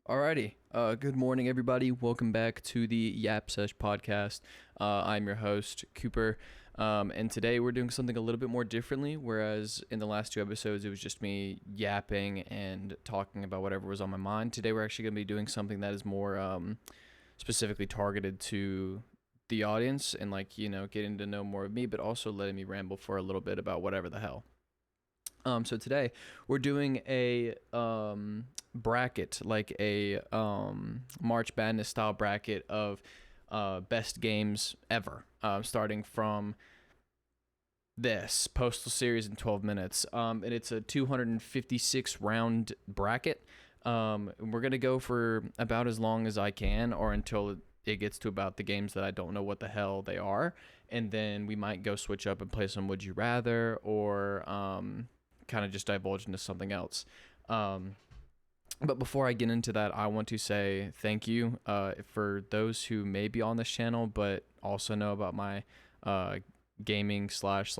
Alrighty. Good morning, everybody. Welcome back to the Yap-Sesh podcast. I'm your host, Cooper. And today we're doing something a little bit more differently, whereas in the last two episodes it was just me yapping and talking about whatever was on my mind. Today we're actually going to be doing something that is more specifically targeted to the audience and, getting to know more of me, but also letting me ramble for a little bit about whatever the hell. So today we're doing a bracket, like a March Madness style bracket of best games ever, starting from this Postal Series in 12 minutes. And it's a 256 round bracket. We're gonna go for about as long as I can, or until it gets to about the games that I don't know what the hell they are, and then we might go switch up and play some Would You Rather, or kind of just divulge into something else. But before I get into that, I want to say thank you for those who may be on this channel but also know about my gaming slash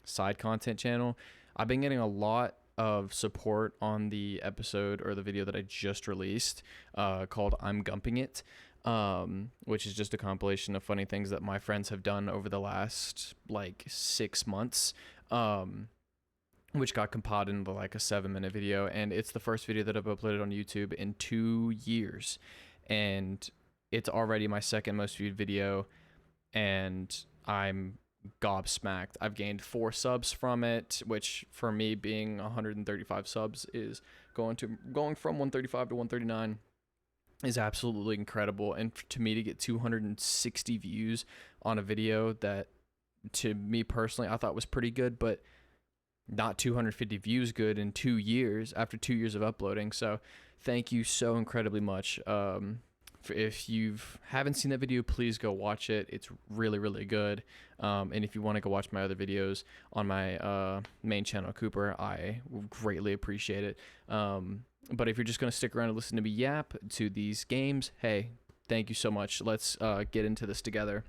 side content channel. I've been getting a lot of support on the episode or the video that I just released called I'm Gumping It, which is just a compilation of funny things that my friends have done over the last 6 months. Which got compiled into a 7-minute video, and it's the first video that I've uploaded on YouTube in 2 years, and it's already my second most viewed video, and I'm gobsmacked. I've gained 4 subs from it, which for me, being 135 subs, is going from 135 to 139 is absolutely incredible. And to me, to get 260 views on a video that to me personally I thought was pretty good, but not 250 views good in 2 years, after 2 years of uploading. So thank you so incredibly much. If you haven't seen that video, please go watch it. It's really, really good. And if you want to go watch my other videos on my main channel, Cooper, I greatly appreciate it. But if you're just going to stick around and listen to me yap to these games, hey, thank you so much. Let's get into this together.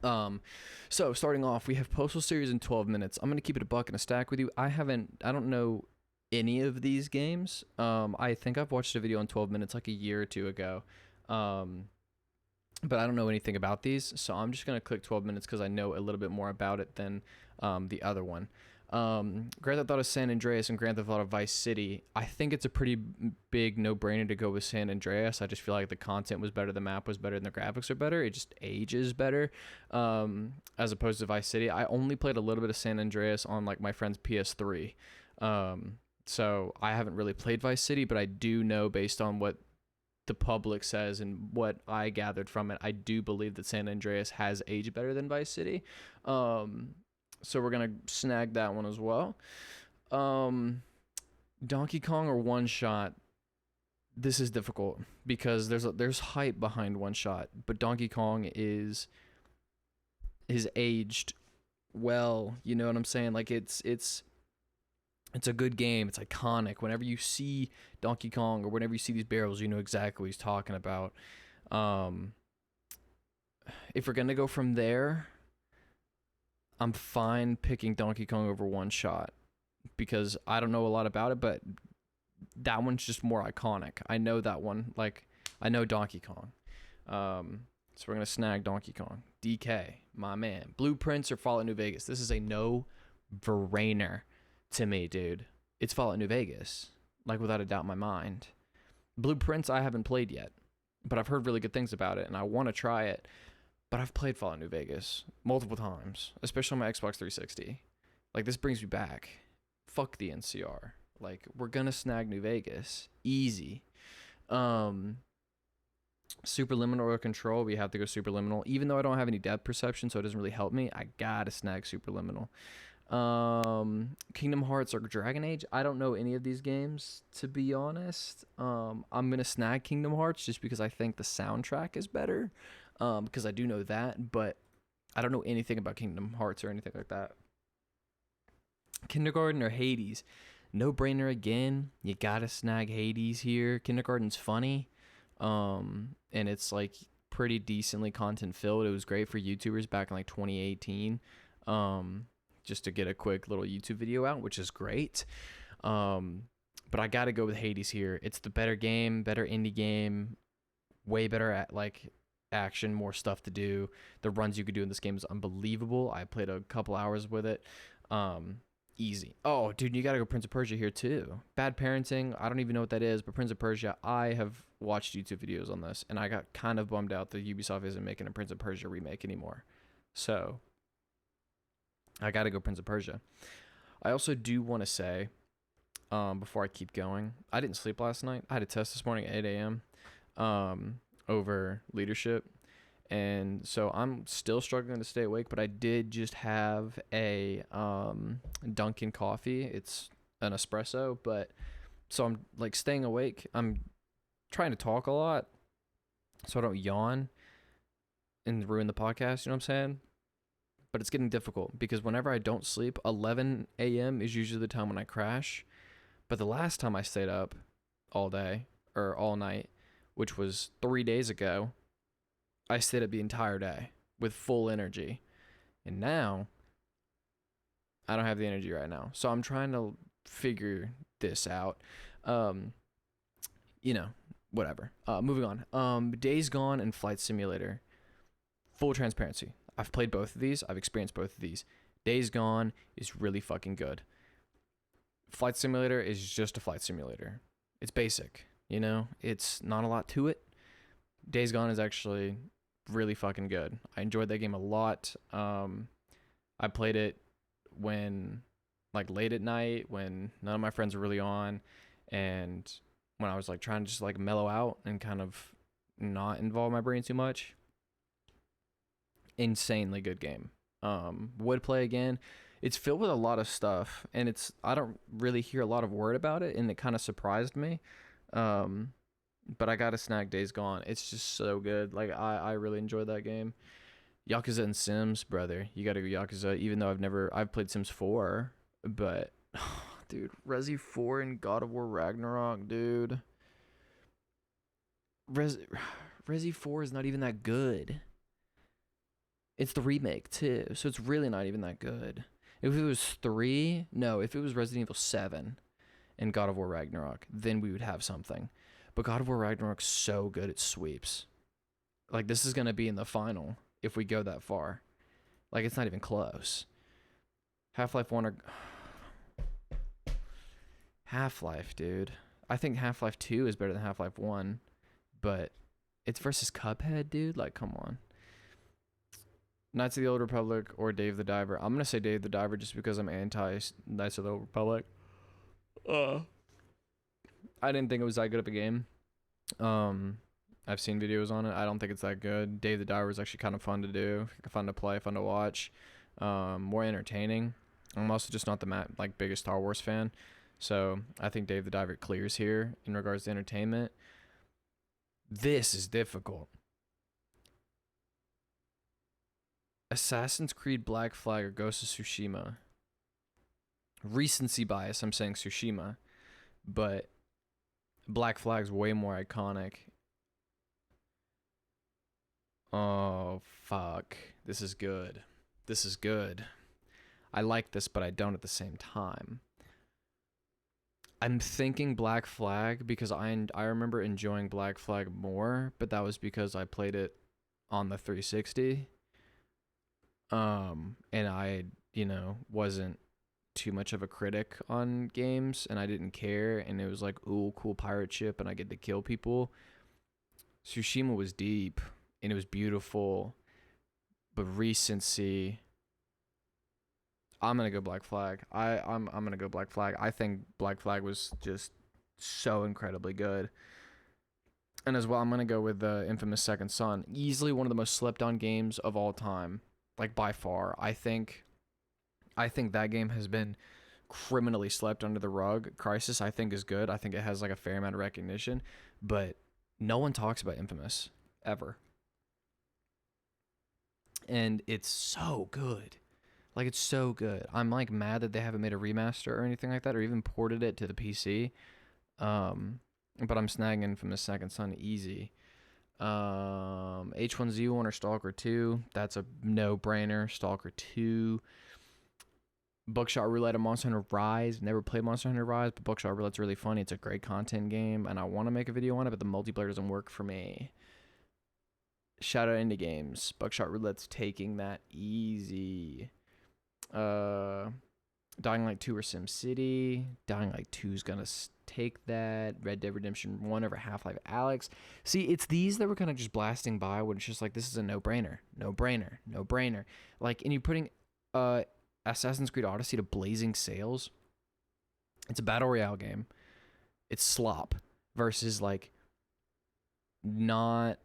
So starting off, we have Postal Series in 12 minutes. I'm going to keep it a buck and a stack with you. I don't know any of these games. I think I've watched a video on 12 minutes a year or two ago. But I don't know anything about these, so I'm just going to click 12 minutes because I know a little bit more about it than the other one. Grand Theft Auto San Andreas and Grand Theft Auto Vice City. I think it's a pretty big no-brainer to go with San Andreas. I just feel like the content was better, the map was better, and the graphics are better. It just ages better, as opposed to Vice City. I only played a little bit of San Andreas on my friend's PS3, so I haven't really played Vice City, but I do know, based on what the public says and what I gathered from it, I do believe that San Andreas has aged better than Vice City. So we're going to snag that one as well. Donkey Kong or One Shot. This is difficult because there's hype behind One Shot, but Donkey Kong is aged well. You know what I'm saying? It's a good game. It's iconic. Whenever you see Donkey Kong or whenever you see these barrels, you know exactly what he's talking about. If we're going to go from there, I'm fine picking Donkey Kong over One Shot because I don't know a lot about it, but that one's just more iconic. I know that one. I know Donkey Kong. So we're going to snag Donkey Kong. DK, my man. Blueprints or Fallout New Vegas? This is a no-brainer to me, dude. It's Fallout New Vegas. Without a doubt in my mind. Blueprints I haven't played yet, but I've heard really good things about it, and I want to try it. But I've played Fallout New Vegas multiple times, especially on my Xbox 360. This brings me back. Fuck the NCR. We're gonna snag New Vegas. Easy. Superliminal or Control, we have to go Superliminal. Even though I don't have any depth perception, so it doesn't really help me, I gotta snag Superliminal. Kingdom Hearts or Dragon Age. I don't know any of these games, to be honest. I'm gonna snag Kingdom Hearts just because I think the soundtrack is better. Because I do know that, but I don't know anything about Kingdom Hearts or anything like that. Kindergarten or Hades? No brainer again. You gotta snag Hades here. Kindergarten's funny, and it's pretty decently content filled. It was great for YouTubers back in 2018. Just to get a quick little YouTube video out, which is great. But I got to go with Hades here. It's the better game, better indie game, way better at like action, more stuff to do. The runs you could do in this game is unbelievable. I played a couple hours with it. Easy. Oh, dude, you got to go Prince of Persia here too. Bad Parenting, I don't even know what that is, but Prince of Persia, I have watched YouTube videos on this, and I got kind of bummed out that Ubisoft isn't making a Prince of Persia remake anymore. So, I got to go Prince of Persia. I also do want to say, before I keep going, I didn't sleep last night. I had a test this morning at 8 a.m. Over leadership. And so I'm still struggling to stay awake, but I did just have a Dunkin' coffee. It's an espresso, but so I'm like staying awake. I'm trying to talk a lot so I don't yawn and ruin the podcast, you know what I'm saying? But it's getting difficult because whenever I don't sleep, 11 a.m. is usually the time when I crash. But the last time I stayed up all day or all night, which was 3 days ago, I stayed up the entire day with full energy. And now, I don't have the energy right now. So I'm trying to figure this out. Whatever. Moving on. Days Gone and Flight Simulator. Full transparency. I've played both of these. I've experienced both of these. Days Gone is really fucking good. Flight Simulator is just a flight simulator. It's basic, It's not a lot to it. Days Gone is actually really fucking good. I enjoyed that game a lot. I played it when late at night when none of my friends were really on, and when I was trying to just mellow out and kind of not involve my brain too much. Insanely good game. Would play again. It's filled with a lot of stuff, and I don't really hear a lot of word about it, and it kind of surprised me. But I gotta snag Days Gone. It's just so good. I really enjoyed that game. Yakuza and Sims, brother. You gotta go Yakuza, even though I've played Sims 4, but dude, Resi 4 and God of War Ragnarok, dude. Resi 4 is not even that good. It's the remake too, so it's really not even that good. If it was if it was Resident Evil 7 and God of War Ragnarok, then we would have something. But God of War Ragnarok's so good it sweeps. This is going to be in the final if we go that far. It's not even close. Half-Life 1 or... Half-Life, dude. I think Half-Life 2 is better than Half-Life 1, but it's versus Cuphead, dude. Come on. Knights of the Old Republic or Dave the Diver. I'm going to say Dave the Diver just because I'm anti Knights of the Old Republic. I didn't think it was that good of a game. I've seen videos on it. I don't think it's that good. Dave the Diver is actually kind of fun to do, fun to play, fun to watch, more entertaining. I'm also just not the biggest Star Wars fan, so I think Dave the Diver clears here in regards to entertainment. This is difficult. Assassin's Creed Black Flag or Ghost of Tsushima. Recency bias, I'm saying Tsushima, but Black Flag's way more iconic. Oh, fuck. This is good. I like this, but I don't at the same time. I'm thinking Black Flag because I remember enjoying Black Flag more, but that was because I played it on the 360. And I, wasn't too much of a critic on games, and I didn't care, and it was ooh, cool pirate ship, and I get to kill people. Tsushima was deep, and it was beautiful, but recency, I'm gonna go Black Flag. I'm gonna go Black Flag. I think Black Flag was just so incredibly good. And as well, I'm gonna go with the infamous Second Son. Easily one of the most slept on games of all time. By far. I think that game has been criminally slept under the rug. Crysis, I think, is good. I think it has a fair amount of recognition, but no one talks about Infamous ever. And it's so good. It's so good. I'm mad that they haven't made a remaster or anything like that, or even ported it to the PC. But I'm snagging Infamous Second Son easy. H1Z1 or Stalker 2. That's a no-brainer. Stalker 2. Buckshot Roulette and Monster Hunter Rise. Never played Monster Hunter Rise, but Buckshot Roulette's really funny. It's a great content game, and I want to make a video on it, but the multiplayer doesn't work for me. Shout out Indie Games. Buckshot Roulette's taking that easy. Dying Light 2 or SimCity. Dying Light 2 is going to take that. Red Dead Redemption 1 over Half-Life Alyx. See, it's these that were kind of just blasting by when it's just like, this is a no-brainer. No-brainer. No-brainer. Like, and you're putting Assassin's Creed Odyssey to blazing sales. It's a battle royale game. It's slop versus, like, not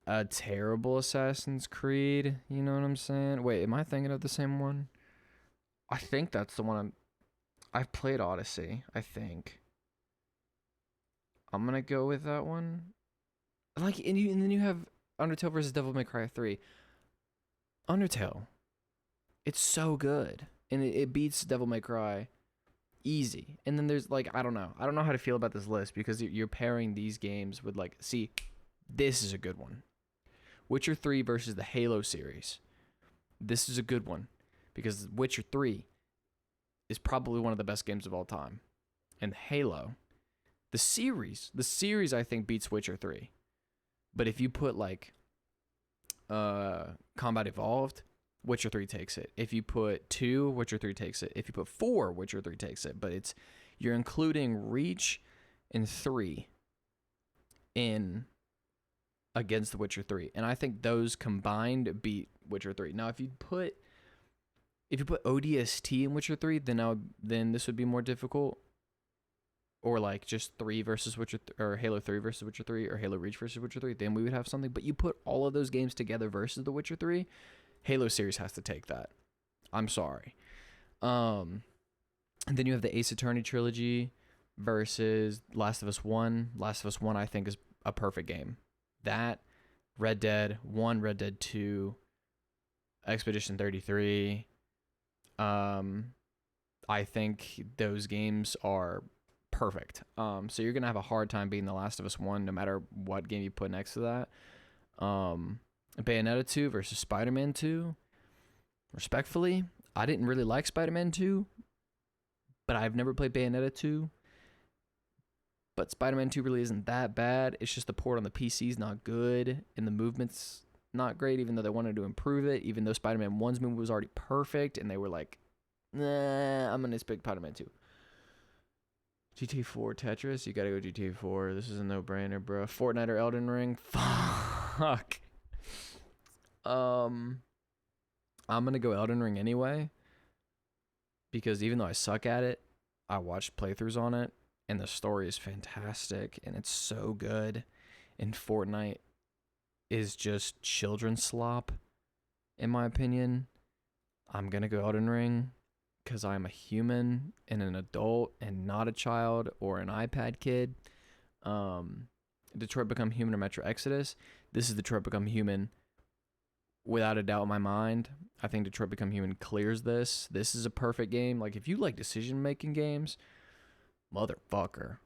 a terrible Assassin's Creed. You know what I'm saying? Wait, am I thinking of the same one? I think that's the one I've played Odyssey, I think. I'm gonna go with that one. Like, and then you have Undertale versus Devil May Cry 3. Undertale. It's so good. And it beats Devil May Cry easy. And then there's, like, I don't know how to feel about this list because you're pairing these games with, like, see, this is a good one. Witcher 3 versus the Halo series. This is a good one. Because Witcher 3 is probably one of the best games of all time. And Halo, the series I think beats Witcher 3. But if you put like Combat Evolved, Witcher 3 takes it. If you put 2, Witcher 3 takes it. If you put 4, Witcher 3 takes it. But you're including Reach and 3 in against the Witcher 3. And I think those combined beat Witcher 3. Now if you put ODST in Witcher 3, then this would be more difficult. Or like just 3 versus Witcher or Halo 3 versus Witcher 3 or Halo Reach versus Witcher 3, then we would have something. But you put all of those games together versus the Witcher 3, Halo series has to take that. I'm sorry. And then you have the Ace Attorney trilogy versus Last of Us 1. Last of Us 1 I think is a perfect game. That, Red Dead 1, Red Dead 2, Expedition 33. I think those games are perfect. So you're gonna have a hard time beating The Last of Us 1 no matter what game you put next to that. Bayonetta 2 versus Spider-Man 2. Respectfully, I didn't really like Spider-Man 2, but I've never played Bayonetta 2. But Spider-Man 2 really isn't that bad. It's just the port on the PC is not good, and the movement's not great, even though they wanted to improve it, even though Spider-Man 1's movement was already perfect, and they were like, nah, I'm gonna pick Spider-Man 2. GTA 4 Tetris, you gotta go GTA 4. This is a no-brainer, bro. Fortnite or Elden Ring? Fuck. I'm gonna go Elden Ring anyway, because even though I suck at it, I watched playthroughs on it, and the story is fantastic, and it's so good, and Fortnite is just children's slop, in my opinion. I'm gonna go Elden Ring, because I'm a human and an adult and not a child or an iPad kid. Detroit Become Human or Metro Exodus. This is Detroit Become Human without a doubt in my mind. I think Detroit Become Human clears this. This is a perfect game. Like, if you like decision-making games, motherfucker.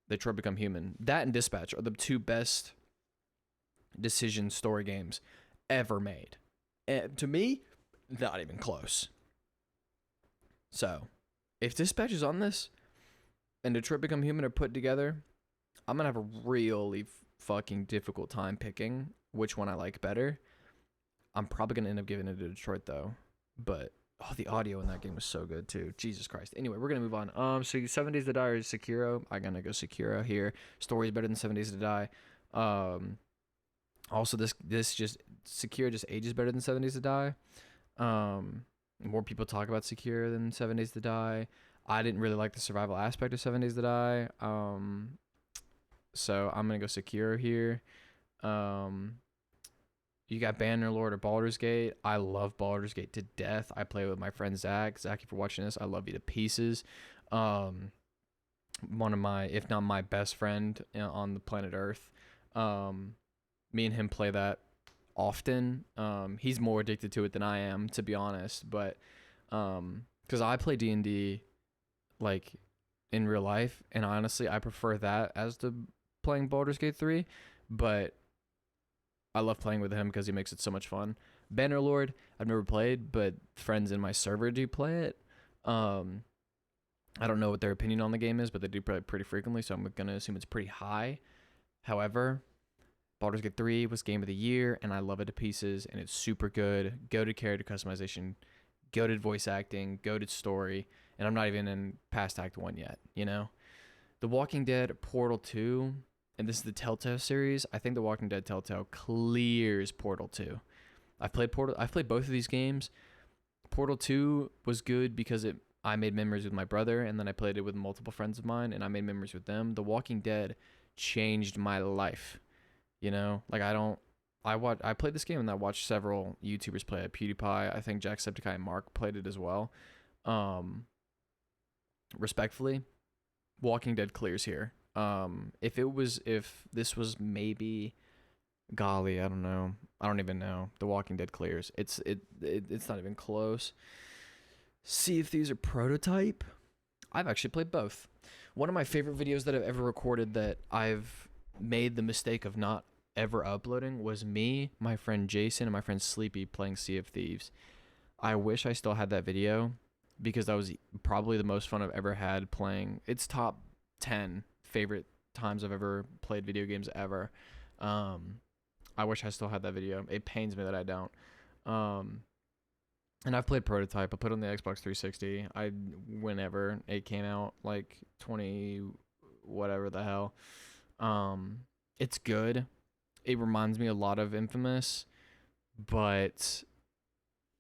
Detroit Become Human. That and Dispatch are the two best decision story games ever made. And to me, not even close. So, if Dispatch is on this and Detroit Become Human are put together, I'm going to have a really fucking difficult time picking which one I like better. I'm probably going to end up giving it to Detroit, though. But, the audio in that game was so good, too. Jesus Christ. Anyway, we're going to move on. So, 7 Days to Die or Sekiro? I'm going to go Sekiro here. Story's better than 7 Days to Die. Also, this just... Sekiro just ages better than 7 Days to Die. More people talk about Sekiro than 7 Days to Die. I didn't really like the survival aspect of 7 Days to Die. So I'm going to go Sekiro here. You got Bannerlord or Baldur's Gate. I love Baldur's Gate to death. I play with my friend Zach. Zach, if you're watching this, I love you to pieces. One of my, if not my best friend on the planet Earth. Me and him play that often. He's more addicted to it than I am, to be honest. But because I play D&D like in real life, and honestly, I prefer that as to playing Baldur's Gate 3. But I love playing with him because he makes it so much fun. Bannerlord, I've never played, but friends in my server do play it. I don't know what their opinion on the game is, but they do play it pretty frequently, so I'm going to assume it's pretty high. However, Baldur's Gate 3 was game of the year, and I love it to pieces, and it's super good. Goated character customization, goated voice acting, goated story, and I'm not even in past Act 1 yet, you know? The Walking Dead Portal 2, and this is the Telltale series. I think The Walking Dead Telltale clears Portal 2. I've played both of these games. Portal 2 was good because I made memories with my brother, and then I played it with multiple friends of mine, and I made memories with them. The Walking Dead changed my life. You know, like I played this game and I watched several YouTubers play it. PewDiePie, I think Jacksepticeye and Mark played it as well. Respectfully, Walking Dead clears here. If this was maybe, golly, I don't know. I don't even know. The Walking Dead clears. It's not even close. Sea of Thieves or Prototype? I've actually played both. One of my favorite videos that I've ever recorded that I've made the mistake of not ever uploading was me, my friend Jason, and my friend Sleepy playing Sea of Thieves. I wish I still had that video because that was probably the most fun I've ever had playing. It's top 10 favorite times I've ever played video games ever. I wish I still had that video. It pains me that I don't. And I've played Prototype. I put it on the Xbox 360. Whenever it came out, like 20 whatever the hell. It's good. It reminds me a lot of Infamous, but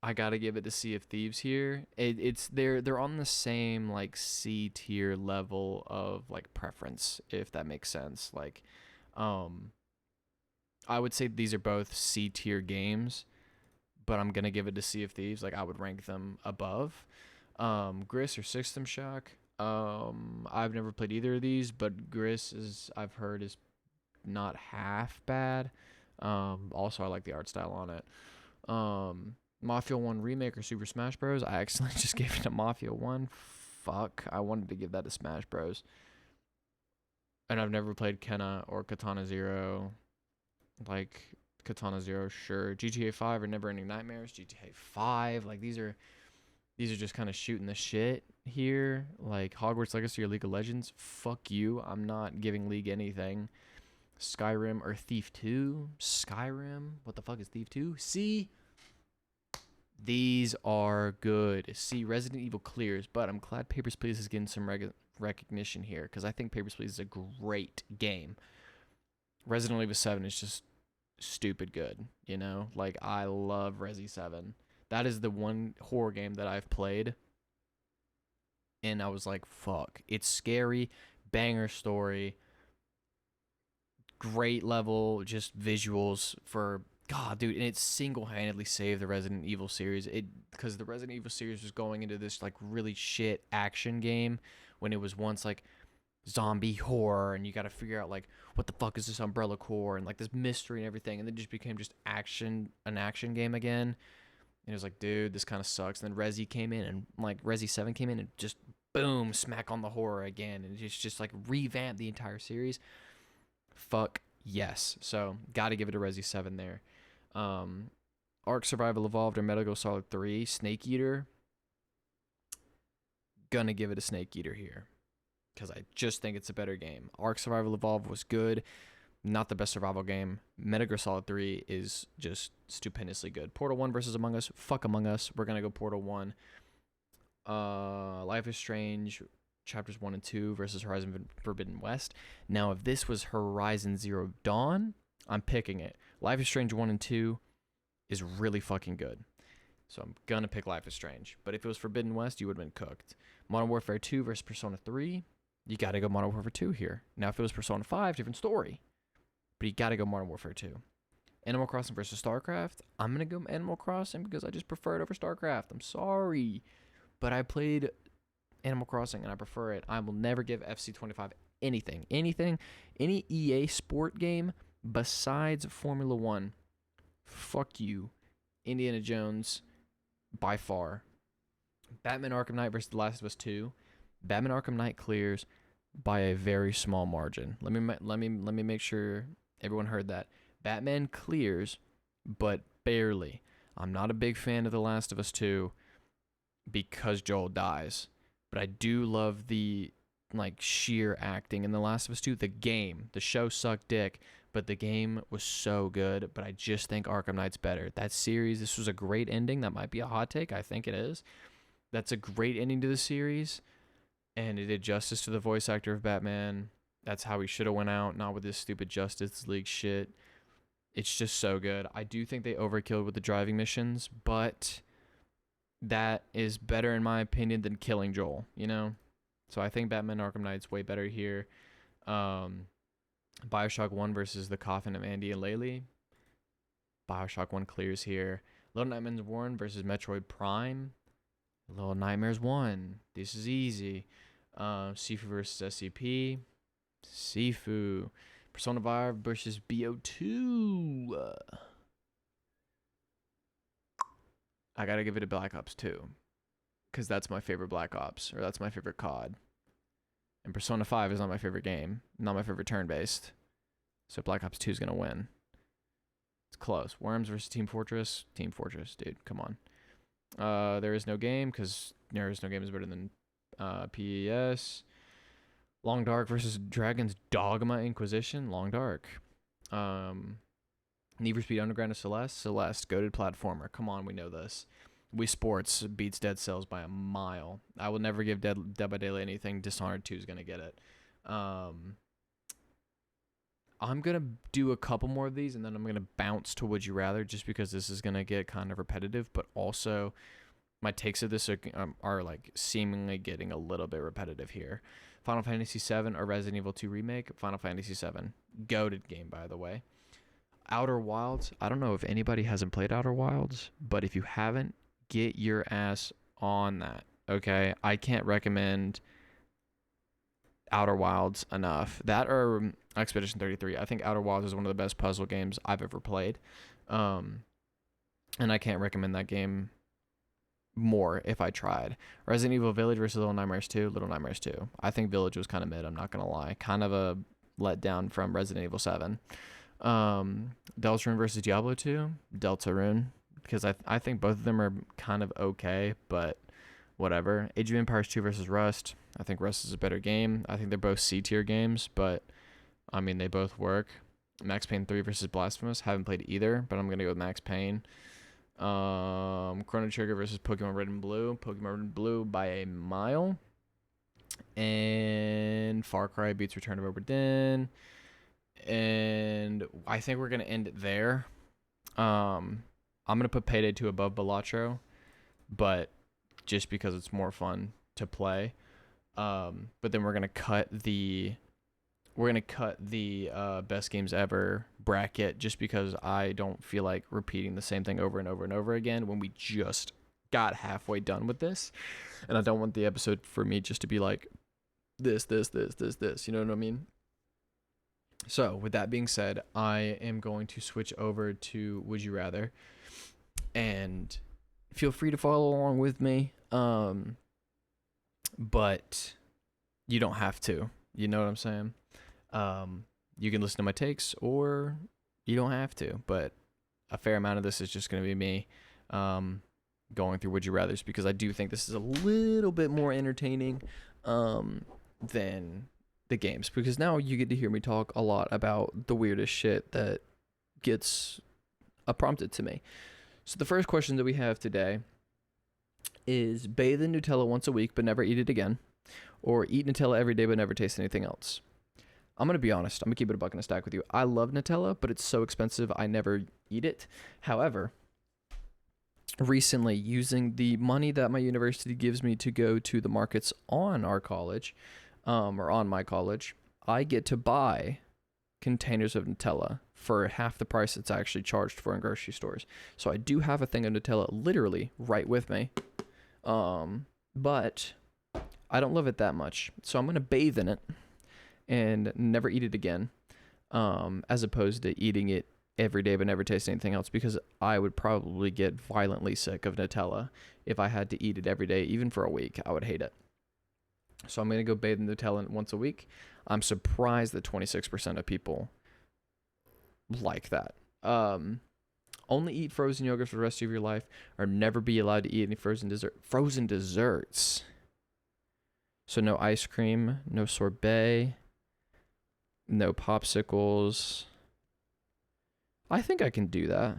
I gotta give it to Sea of Thieves here. They're on the same like C tier level of like preference, if that makes sense. Like, I would say these are both C tier games, but I'm gonna give it to Sea of Thieves. Like I would rank them above. Gris or System Shock. I've never played either of these, but Gris I've heard is not half bad. Also I like the art style on it. Mafia 1 remake or Super Smash Bros. I accidentally just gave it to Mafia 1. Fuck, I wanted to give that to Smash Bros. And I've never played Kenna or Katana Zero. Like Katana Zero, sure. GTA 5 or Never Ending Nightmares. GTA 5, like these are just kind of shooting the shit here. Like Hogwarts Legacy or League of Legends. Fuck you. I'm not giving League anything. Skyrim or Thief 2. Skyrim. What the fuck is Thief 2? See? These are good. See, Resident Evil clears, but I'm glad Papers, Please is getting some recognition here because I think Papers, Please is a great game. Resident Evil 7 is just stupid good, you know? Like, I love Resi 7. That is the one horror game that I've played, and I was like, fuck. It's scary, banger story, great level, just visuals for... God, dude, and it single-handedly saved the Resident Evil series. Because the Resident Evil series was going into this, like, really shit action game when it was once, like, zombie horror, and you got to figure out, like, what the fuck is this Umbrella Corps, and, like, this mystery and everything, and then it just became just an action game again. And it was like, dude, this kind of sucks. And then Resi came in, and, like, Resi 7 came in, and just, boom, smack on the horror again, and it's just like, revamped the entire series. Fuck yes. So, gotta give it a Resi 7 there. Ark Survival Evolved or Metal Gear Solid 3, Snake Eater. Gonna give it a Snake Eater here because I just think it's a better game. Ark Survival Evolved was good, not the best survival game. Metal Gear Solid 3 is just stupendously good. Portal 1 versus Among Us. Fuck Among Us. We're gonna go Portal 1. Life is Strange Chapters 1 and 2 versus Horizon Forbidden West. Now, if this was Horizon Zero Dawn, I'm picking it. Life is Strange 1 and 2 is really fucking good. So I'm gonna pick Life is Strange. But if it was Forbidden West, you would have been cooked. Modern Warfare 2 versus Persona 3, you gotta go Modern Warfare 2 here. Now, if it was Persona 5, different story. But you gotta go Modern Warfare 2. Animal Crossing versus StarCraft, I'm gonna go Animal Crossing because I just prefer it over StarCraft. I'm sorry. But I played Animal Crossing and I prefer it. I will never give FC25 anything. Any EA sport game besides Formula 1. Fuck you. Indiana Jones, by far. Batman Arkham Knight versus The Last of Us 2. Batman Arkham Knight clears by a very small margin. Let me make sure everyone heard that. Batman clears, but barely. I'm not a big fan of The Last of Us 2 because Joel dies, but I do love the like sheer acting in The Last of Us 2. The show sucked dick, but the game was so good. But I just think Arkham Knight's better. That series, this was a great ending. That might be a hot take. I think it is. That's a great ending to the series, and it did justice to the voice actor of Batman. That's how he should have went out, not with this stupid Justice League shit. It's just so good. I do think they overkilled with the driving missions, but that is better in my opinion than killing Joel, you know? So I think Batman Arkham Knight's way better here. Bioshock 1 versus the Coffin of Andy and Laylee. Bioshock 1 clears here. Little Nightmares 1 versus Metroid Prime. Little Nightmares 1. This is easy. Sifu versus SCP. Sifu. Persona 5 versus BO2. I gotta give it a Black Ops 2. Because that's my favorite Black Ops. Or that's my favorite COD. And Persona 5 is not my favorite game. Not my favorite turn-based. So Black Ops 2 is gonna win. It's close. Worms versus Team Fortress. Team Fortress, dude. Come on. There is no game because there is no game is better than PES. Long Dark versus Dragon's Dogma Inquisition. Long Dark. Need for Speed Underground is Celeste. Celeste, goated platformer. Come on, we know this. Wii Sports beats Dead Cells by a mile. I will never give Dead by Daylight anything. Dishonored 2 is gonna get it. I'm going to do a couple more of these, and then I'm going to bounce to Would You Rather, just because this is going to get kind of repetitive, but also my takes of this are like seemingly getting a little bit repetitive here. Final Fantasy VII or Resident Evil 2 Remake? Final Fantasy VII. Goated game, by the way. Outer Wilds. I don't know if anybody hasn't played Outer Wilds, but if you haven't, get your ass on that, okay? I can't recommend Outer Wilds enough. That or Expedition 33. I think Outer Wilds is one of the best puzzle games I've ever played. And I can't recommend that game more if I tried. Resident Evil Village versus Little Nightmares 2. Little Nightmares 2. I think Village was kind of mid, I'm not going to lie. Kind of a letdown from Resident Evil 7. Deltarune versus Diablo 2. Deltarune. Because I think both of them are kind of okay, but whatever. Age of Empires 2 versus Rust. I think Rust is a better game. I think they're both C-tier games, but I mean, they both work. Max Payne 3 versus Blasphemous. Haven't played either, but I'm going to go with Max Payne. Chrono Trigger versus Pokemon Red and Blue. Pokemon Red and Blue by a mile. And Far Cry beats Return of Obra Dinn. And I think we're going to end it there. I'm going to put Payday 2 above Balatro, but just because it's more fun to play. But then we're gonna cut the best games ever bracket, just because I don't feel like repeating the same thing over and over and over again when we just got halfway done with this, and I don't want the episode for me just to be like this. You know what I mean? So with that being said, I am going to switch over to Would You Rather, and feel free to follow along with me. But you don't have to. You know what I'm saying? You can listen to my takes, or you don't have to. But a fair amount of this is just going to be me going through Would You Rathers, because I do think this is a little bit more entertaining than the games. Because now you get to hear me talk a lot about the weirdest shit that gets prompted to me. So the first question that we have today is bathe in Nutella once a week but never eat it again, or eat Nutella every day but never taste anything else. I'm going to be honest. I'm going to keep it a buck and a stack with you. I love Nutella, but it's so expensive I never eat it. However, recently, using the money that my university gives me to go to the markets on our college, or on my college, I get to buy containers of Nutella for half the price it's actually charged for in grocery stores. So I do have a thing of Nutella literally right with me. But I don't love it that much. So I'm going to bathe in it and never eat it again, as opposed to eating it every day but never taste anything else, because I would probably get violently sick of Nutella if I had to eat it every day, even for a week. I would hate it. So I'm going to go bathe in Nutella once a week. I'm surprised that 26% of people like that. Only eat frozen yogurt for the rest of your life, or never be allowed to eat any frozen desserts. So no ice cream, no sorbet, no popsicles. I think I can do that.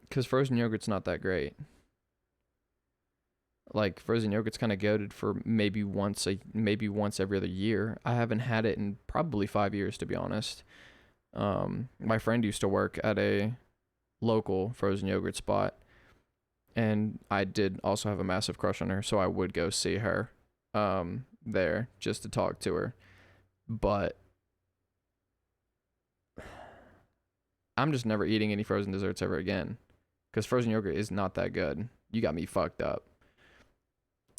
Because frozen yogurt's not that great. Like, frozen yogurt's kind of goated for maybe once every other year. I haven't had it in probably 5 years, to be honest. My friend used to work at a local frozen yogurt spot, and I did also have a massive crush on her, so I would go see her there just to talk to her. But I'm just never eating any frozen desserts ever again, because frozen yogurt is not that good. You got me fucked up.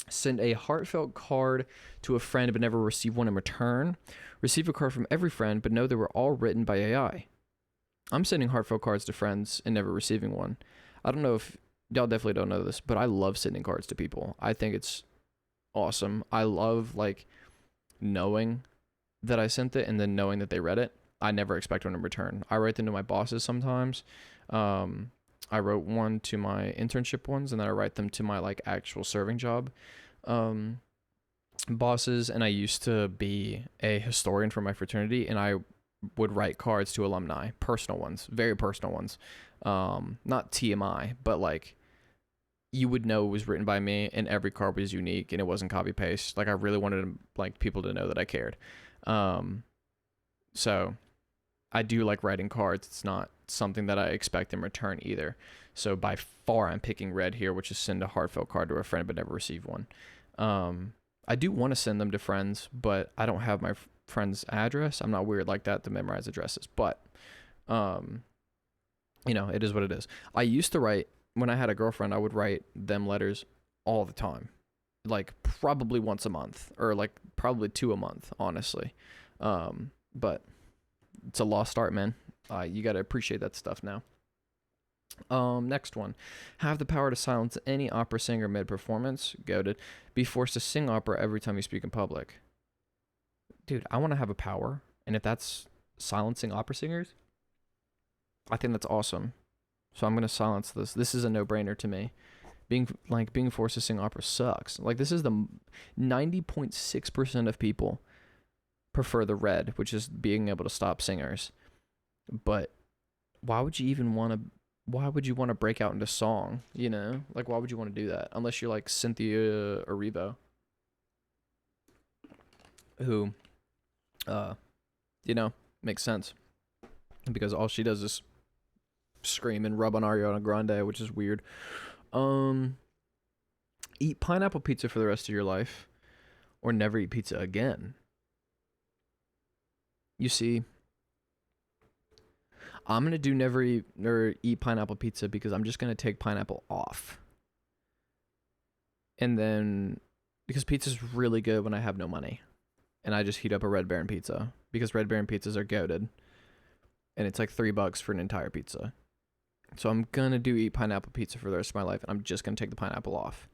Send a heartfelt card to a friend but never receive one in return. Receive a card from every friend but know they were all written by AI. I'm sending heartfelt cards to friends and never receiving one. I don't know if y'all definitely don't know this, but I love sending cards to people. I think it's awesome. I love like knowing that I sent it and then knowing that they read it. I never expect one in return. I write them to my bosses sometimes. I wrote one to my internship ones, and then I write them to my like actual serving job bosses. And I used to be a historian for my fraternity, and I would write cards to alumni, personal ones, very personal ones. Not TMI, but like you would know it was written by me, and every card was unique, and it wasn't copy paste. Like I really wanted like people to know that I cared. So I do like writing cards. It's not something that I expect in return either. So by far I'm picking red here, which is send a heartfelt card to a friend but never receive one. I do want to send them to friends, but I don't have my friend's address. I'm not weird like that to memorize addresses, but it is what it is. I used to write, when I had a girlfriend, I would write them letters all the time, like probably once a month, or like probably 2 a month, honestly. But it's a lost art, man. You got to appreciate that stuff now. Next one. Have the power to silence any opera singer mid-performance. Goated. Be forced to sing opera every time you speak in public. Dude, I want to have a power. And if that's silencing opera singers, I think that's awesome. So I'm going to silence this. This is a no-brainer to me. Being forced to sing opera sucks. Like, this is the 90.6% of people prefer the red, which is being able to stop singers. But why would you want to break out into song, Like, why would you want to do that? Unless you're like Cynthia Erivo, who, makes sense. Because all she does is scream and rub on Ariana Grande, which is weird. Eat pineapple pizza for the rest of your life, or never eat pizza again. You see, I'm going to do never eat pineapple pizza because I'm just going to take pineapple off. And then, because pizza's really good when I have no money. And I just heat up a Red Baron pizza. Because Red Baron pizzas are goated. And it's like $3 for an entire pizza. So I'm going to do eat pineapple pizza for the rest of my life. And I'm just going to take the pineapple off.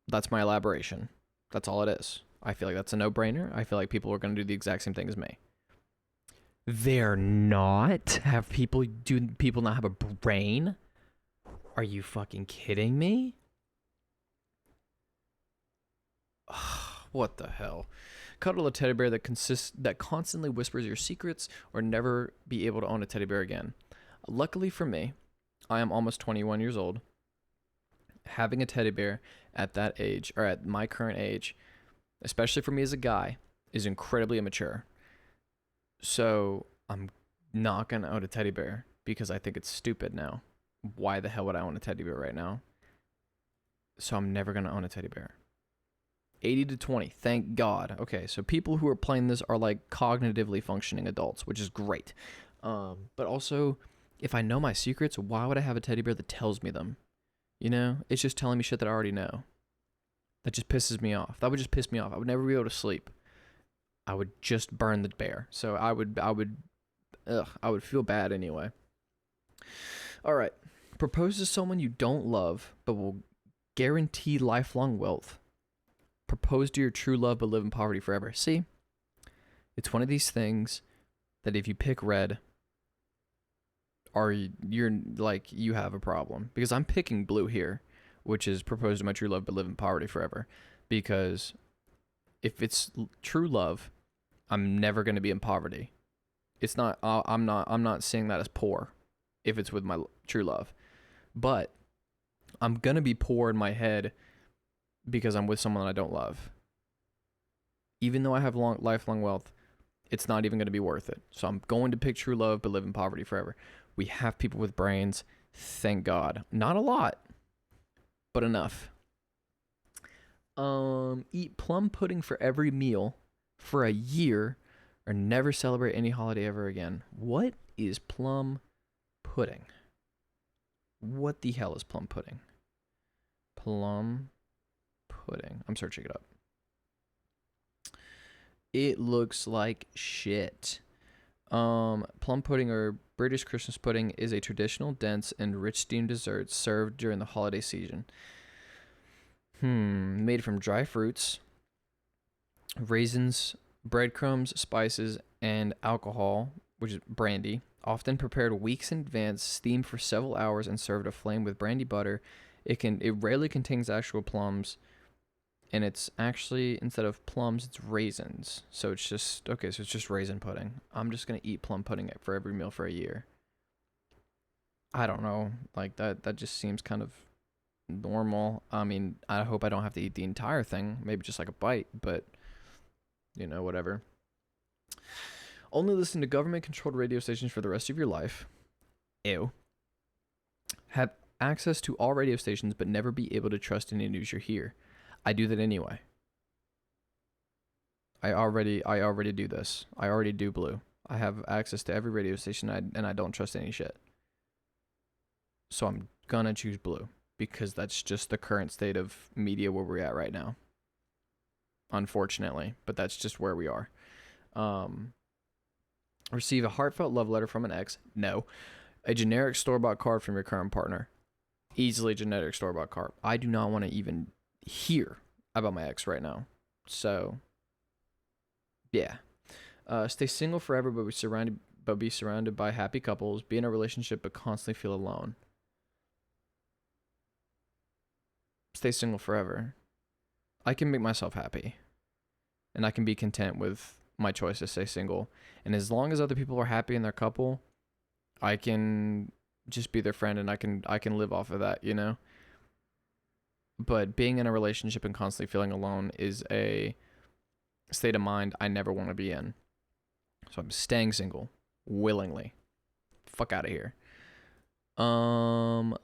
That's my elaboration. That's all it is. I feel like that's a no-brainer. I feel like people are going to do the exact same thing as me. They're not? Have people not have a brain? Are you fucking kidding me? What the hell? Cuddle a teddy bear that constantly whispers your secrets, or never be able to own a teddy bear again. Luckily for me, I am almost 21 years old. Having a teddy bear at that age, or at my current age, especially for me as a guy, is incredibly immature. So I'm not going to own a teddy bear because I think it's stupid now. Why the hell would I own a teddy bear right now? So I'm never going to own a teddy bear. 80 to 20, thank God. Okay, so people who are playing this are like cognitively functioning adults, which is great. But also, if I know my secrets, why would I have a teddy bear that tells me them? It's just telling me shit that I already know. That just pisses me off. That would just piss me off. I would never be able to sleep. I would just burn the bear. So I would feel bad anyway. All right. Propose to someone you don't love, but will guarantee lifelong wealth. Propose to your true love, but live in poverty forever. See, it's one of these things that if you pick red, you're like, you have a problem, because I'm picking blue here, which is propose to my true love but live in poverty forever, because if it's true love, I'm never going to be in poverty. It's not I'm not seeing that as poor if it's with my true love. But I'm going to be poor in my head because I'm with someone I don't love. Even though I have lifelong wealth, it's not even going to be worth it. So I'm going to pick true love but live in poverty forever. We have people with brains, thank God. Not a lot, but enough. Eat plum pudding for every meal for a year, or never celebrate any holiday ever again. What is plum pudding? What the hell is plum pudding? Plum pudding. I'm searching it up. It looks like shit. Plum pudding, or British Christmas pudding, is a traditional, dense, and rich steamed dessert served during the holiday season. Made from dry fruits, raisins, breadcrumbs, spices, and alcohol, which is brandy, often prepared weeks in advance, steamed for several hours, and served aflame with brandy butter. It rarely contains actual plums, and it's actually, instead of plums, it's raisins. So it's just raisin pudding. I'm just gonna eat plum pudding for every meal for a year. I don't know, like that just seems kind of normal. I mean, I hope I don't have to eat the entire thing, maybe just like a bite, but whatever. Only listen to government controlled radio stations for the rest of your life. Ew. Have access to all radio stations but never be able to trust any news you hear. I do that anyway. I already do this. I already do blue. I have access to every radio station, and I don't trust any shit. So I'm gonna choose blue, because that's just the current state of media where we're at right now. Unfortunately, but that's just where we are. Receive a heartfelt love letter from an ex. No. A generic store-bought card from your current partner. Easily generic store-bought card. I do not want to even hear about my ex right now. So, yeah. Stay single forever, but be surrounded by happy couples. Be in a relationship, but constantly feel alone. Stay single forever. I can make myself happy, and I can be content with my choice to stay single. And as long as other people are happy in their couple, I can just be their friend, and I can live off of that, But being in a relationship and constantly feeling alone is a state of mind I never want to be in. So I'm staying single willingly. Fuck out of here.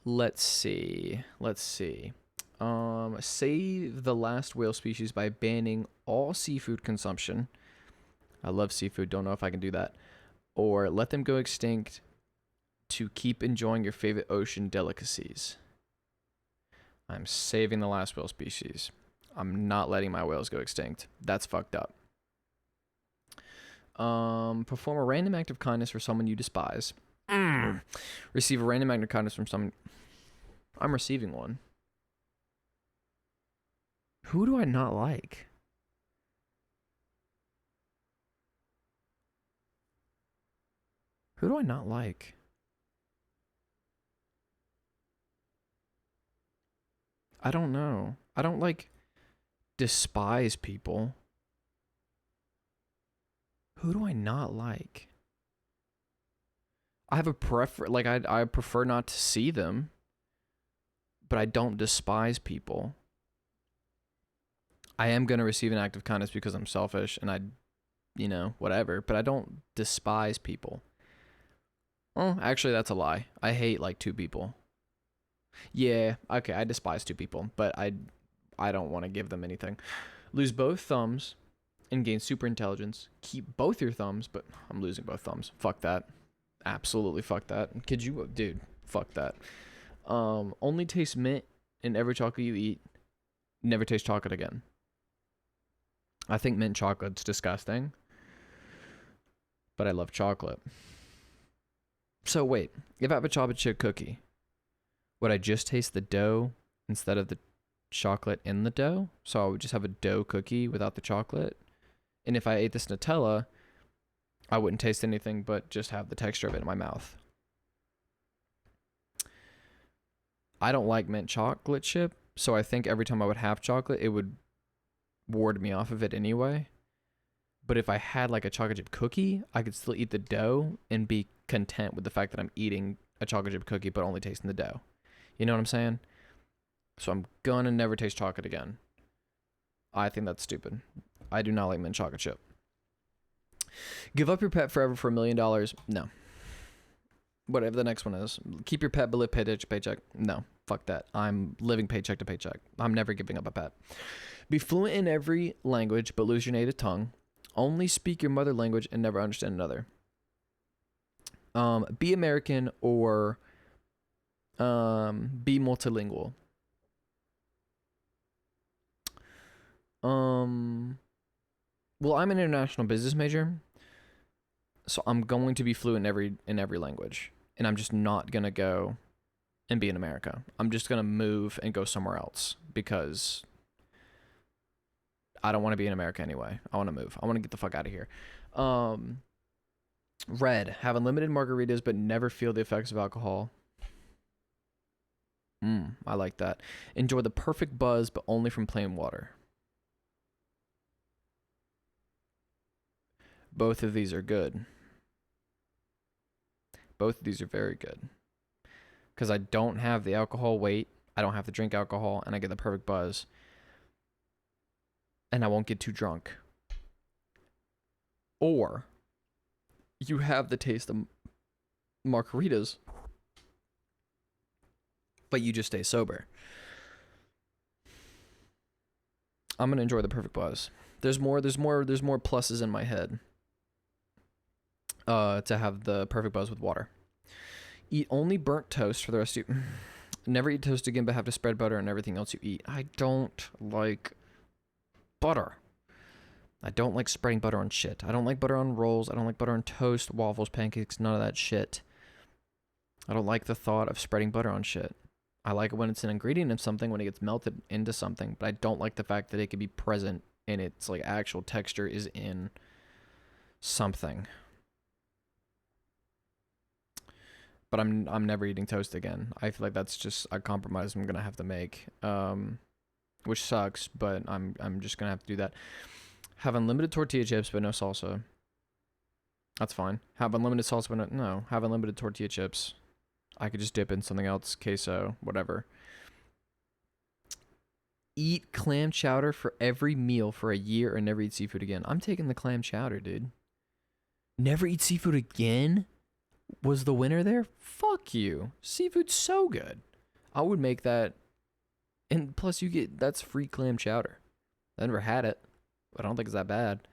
Let's see. Save the last whale species by banning all seafood consumption. I love seafood. Don't know if I can do that. Or let them go extinct to keep enjoying your favorite ocean delicacies. I'm saving the last whale species. I'm not letting my whales go extinct. That's fucked up. Perform a random act of kindness for someone you despise. Receive a random act of kindness from someone. I'm receiving one. Who do I not like? Who do I not like? I don't know. I don't despise people. Who do I not like? I have a preference. I prefer not to see them, but I don't despise people. I am going to receive an act of kindness because I'm selfish and whatever, but I don't despise people. Oh, actually, that's a lie. I hate 2 people. Yeah, okay, I despise 2 people, but I don't want to give them anything. Lose both thumbs and gain super intelligence. Keep both your thumbs, but I'm losing both thumbs. Fuck that. Absolutely fuck that. Dude, fuck that. Only taste mint in every chocolate you eat. Never taste chocolate again. I think mint chocolate's disgusting, but I love chocolate. So wait, if I have a chocolate chip cookie, would I just taste the dough instead of the chocolate in the dough? So I would just have a dough cookie without the chocolate. And if I ate this Nutella, I wouldn't taste anything but just have the texture of it in my mouth. I don't like mint chocolate chip, so I think every time I would have chocolate, it would ward me off of it anyway. But if I had like a chocolate chip cookie, I could still eat the dough and be content with the fact that I'm eating a chocolate chip cookie but only tasting the dough. You know what I'm saying? So I'm gonna never taste chocolate again. I think that's stupid. I do not like mint chocolate chip. Give up your pet forever for $1 million? No. Whatever the next one is. Keep your pet but live paycheck to paycheck? No. Fuck that. I'm living paycheck to paycheck. I'm never giving up a pet. Be fluent in every language but lose your native tongue. Only speak your mother language and never understand another. Be American or be multilingual. Well, I'm an international business major, so I'm going to be fluent in every language, and I'm just not gonna go and be in America. I'm just gonna move and go somewhere else because I don't want to be in America anyway. I want to move. I want to get the fuck out of here. Red, have unlimited margaritas but never feel the effects of alcohol. I like that. Enjoy the perfect buzz but only from plain water. Both of these are good. Both of these are very good. Because I don't have the alcohol weight. I don't have to drink alcohol. And I get the perfect buzz. And I won't get too drunk. Or you have the taste of margaritas, but you just stay sober. I'm gonna enjoy the perfect buzz. There's more pluses in my head. To have the perfect buzz with water. Eat only burnt toast for the rest of you. Never eat toast again, but have to spread butter on everything else you eat. I don't like butter. I don't like spreading butter on shit. I don't like butter on rolls. I don't like butter on toast, waffles, pancakes, none of that shit. I don't like the thought of spreading butter on shit. I like it when it's an ingredient of something, when it gets melted into something, but I don't like the fact that it can be present and its like actual texture is in something. But I'm never eating toast again. I feel like that's just a compromise I'm gonna have to make, which sucks. But I'm just gonna have to do that. Have unlimited tortilla chips but no salsa. That's fine. Have unlimited salsa but no. Have unlimited tortilla chips. I could just dip in something else, queso, whatever. Eat clam chowder for every meal for a year or never eat seafood again. I'm taking the clam chowder, dude. Never eat seafood again? Was the winner there? Fuck you. Seafood's so good. I would make that. And plus you get, that's free clam chowder. I never had it, but I don't think it's that bad.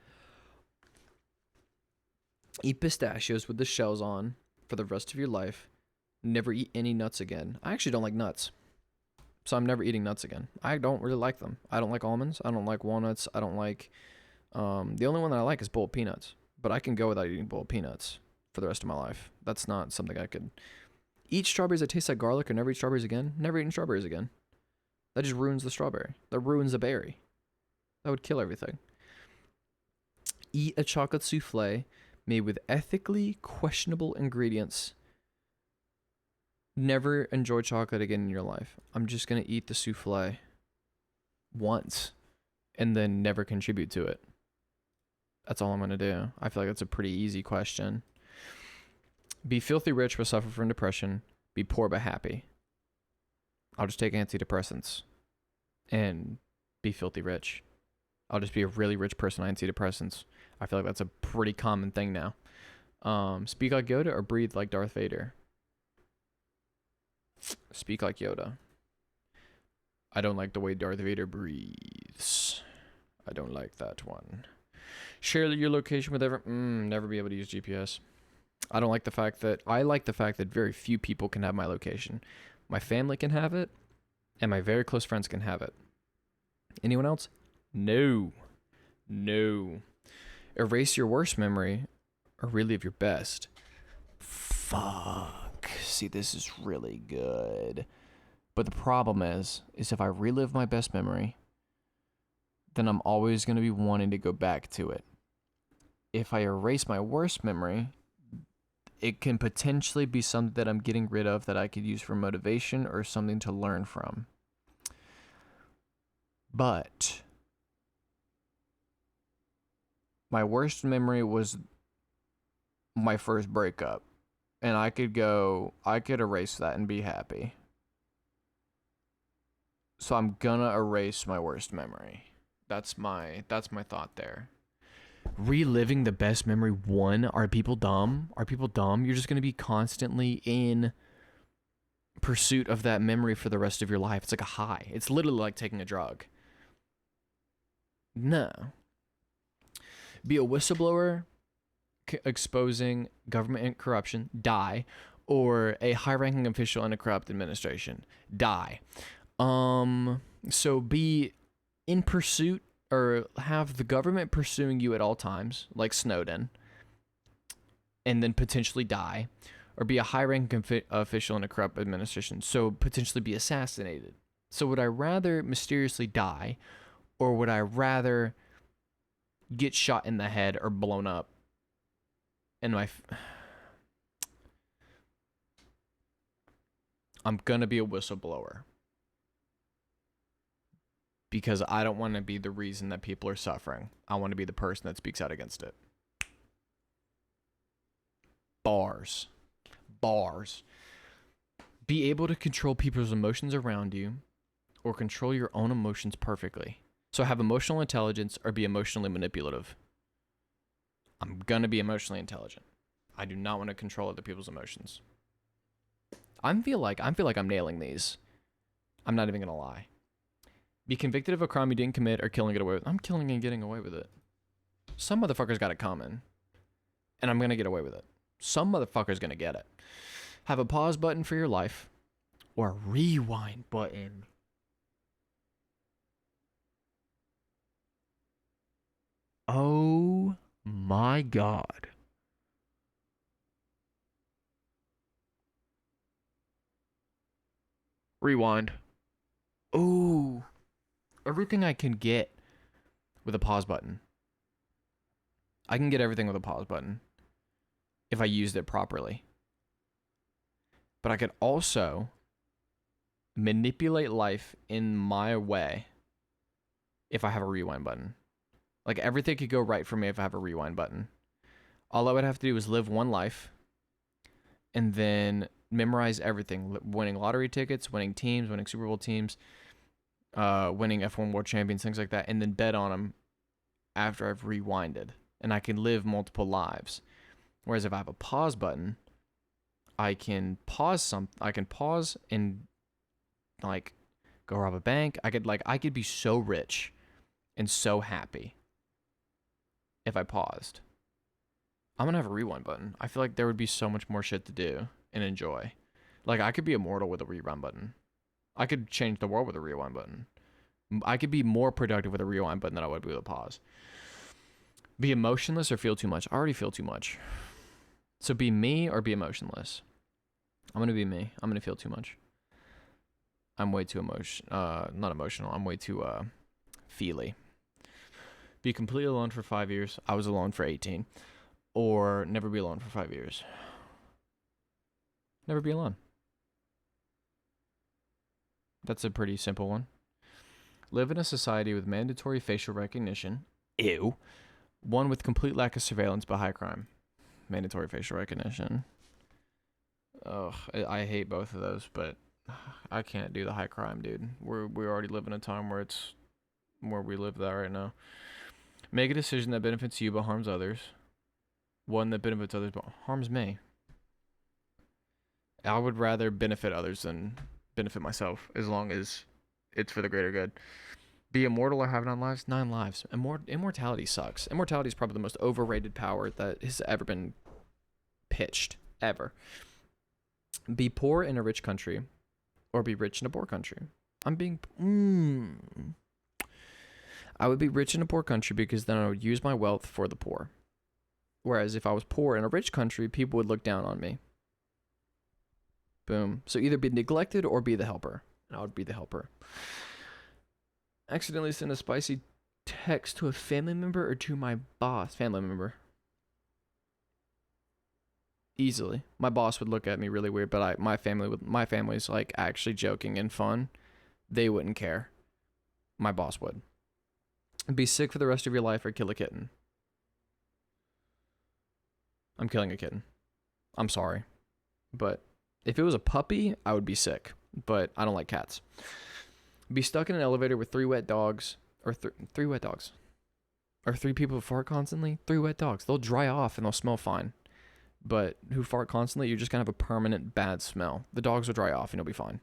Eat pistachios with the shells on for the rest of your life. Never eat any nuts again. I actually don't like nuts, so I'm never eating nuts again. I don't really like them. I don't like almonds. I don't like walnuts. I don't like, the only one that I like is boiled peanuts, but I can go without eating boiled peanuts for the rest of my life. That's not something I could. Eat strawberries that taste like garlic or never eat strawberries again. Never eating strawberries again. That just ruins the strawberry. That ruins the berry. That would kill everything. Eat a chocolate souffle made with ethically questionable ingredients. Never enjoy chocolate again in your life. I'm just going to eat the souffle once and then never contribute to it. That's all I'm going to do. I feel like that's a pretty easy question. Be filthy rich but suffer from depression. Be poor but happy. I'll just take antidepressants and be filthy rich. I'll just be a really rich person on antidepressants. I feel like that's a pretty common thing now. Speak like Yoda or breathe like Darth Vader? Speak like Yoda. I don't like the way Darth Vader breathes. I don't like that one. Share your location with everyone. Never be able to use GPS. I don't like the fact that, I like the fact that very few people can have my location. My family can have it, and my very close friends can have it. Anyone else? No. No. Erase your worst memory or relive your best. Fuck. See, this is really good. But the problem is if I relive my best memory, then I'm always going to be wanting to go back to it. If I erase my worst memory, it can potentially be something that I'm getting rid of that I could use for motivation or something to learn from. But my worst memory was my first breakup. And I could erase that and be happy. So I'm gonna erase my worst memory. That's my thought there. Reliving the best memory. One, are people dumb? You're just gonna be constantly in pursuit of that memory for the rest of your life. It's like a high. It's literally like taking a drug. No. Be a whistleblower exposing government corruption, die, or a high-ranking official in a corrupt administration, die. So be in pursuit or have the government pursuing you at all times, like Snowden, and then potentially die, or be a high-ranking official in a corrupt administration, so potentially be assassinated. So would I rather mysteriously die, or would I rather get shot in the head or blown up? And I'm gonna be a whistleblower. Because I don't want to be the reason that people are suffering. I want to be the person that speaks out against it. Bars. Be able to control people's emotions around you or control your own emotions perfectly. So have emotional intelligence or be emotionally manipulative. I'm going to be emotionally intelligent. I do not want to control other people's emotions. I feel like I'm nailing these. I'm not even going to lie. Be convicted of a crime you didn't commit or killing it away with. I'm killing and getting away with it. Some motherfuckers got it coming. And I'm going to get away with it. Some motherfucker's going to get it. Have a pause button for your life or a rewind button. Oh my God. Rewind. Ooh. Everything I can get with a pause button. I can get everything with a pause button if I used it properly. But I could also manipulate life in my way if I have a rewind button. Like everything could go right for me if I have a rewind button. All I would have to do is live one life and then memorize everything. Winning lottery tickets, winning teams, winning Super Bowl teams, winning F1 World Champions, things like that, and then bet on them after I've rewinded. And I can live multiple lives. Whereas if I have a pause button, I can pause and like go rob a bank. I could be so rich and so happy if I paused. I'm gonna have a rewind button. I feel like there would be so much more shit to do and enjoy. Like I could be immortal with a rewind button. I could change the world with a rewind button. I could be more productive with a rewind button than I would be with a pause. Be emotionless or feel too much. I already feel too much. So be me or be emotionless. I'm going to be me. I'm going to feel too much. I'm way too not emotional. I'm way too feely. Be completely alone for 5 years. I was alone for 18. Or never be alone for 5 years. Never be alone. That's a pretty simple one. Live in a society with mandatory facial recognition. Ew. One with complete lack of surveillance but high crime. Mandatory facial recognition. Ugh, I hate both of those, but I can't do the high crime, dude. We already live in a time where we live that right now. Make a decision that benefits you but harms others. One that benefits others but harms me. I would rather benefit others than benefit myself, as long as it's for the greater good. Be immortal or have 9 lives? 9 lives. Immortality sucks. Immortality is probably the most overrated power that has ever been pitched, ever. Be poor in a rich country, or be rich in a poor country. I would be rich in a poor country because then I would use my wealth for the poor. Whereas if I was poor in a rich country, people would look down on me. Boom. So either be neglected or be the helper. And I would be the helper. Accidentally send a spicy text to a family member or to my boss. Family member. Easily. My boss would look at me really weird, but my family's like actually joking and fun. They wouldn't care. My boss would. Be sick for the rest of your life or kill a kitten. I'm killing a kitten. I'm sorry. But if it was a puppy, I would be sick. But I don't like cats. Be stuck in an elevator with three wet dogs. Or three wet dogs. Or three people who fart constantly. Three wet dogs. They'll dry off and they'll smell fine. But who fart constantly, you're just going to have a permanent bad smell. The dogs will dry off and you'll be fine.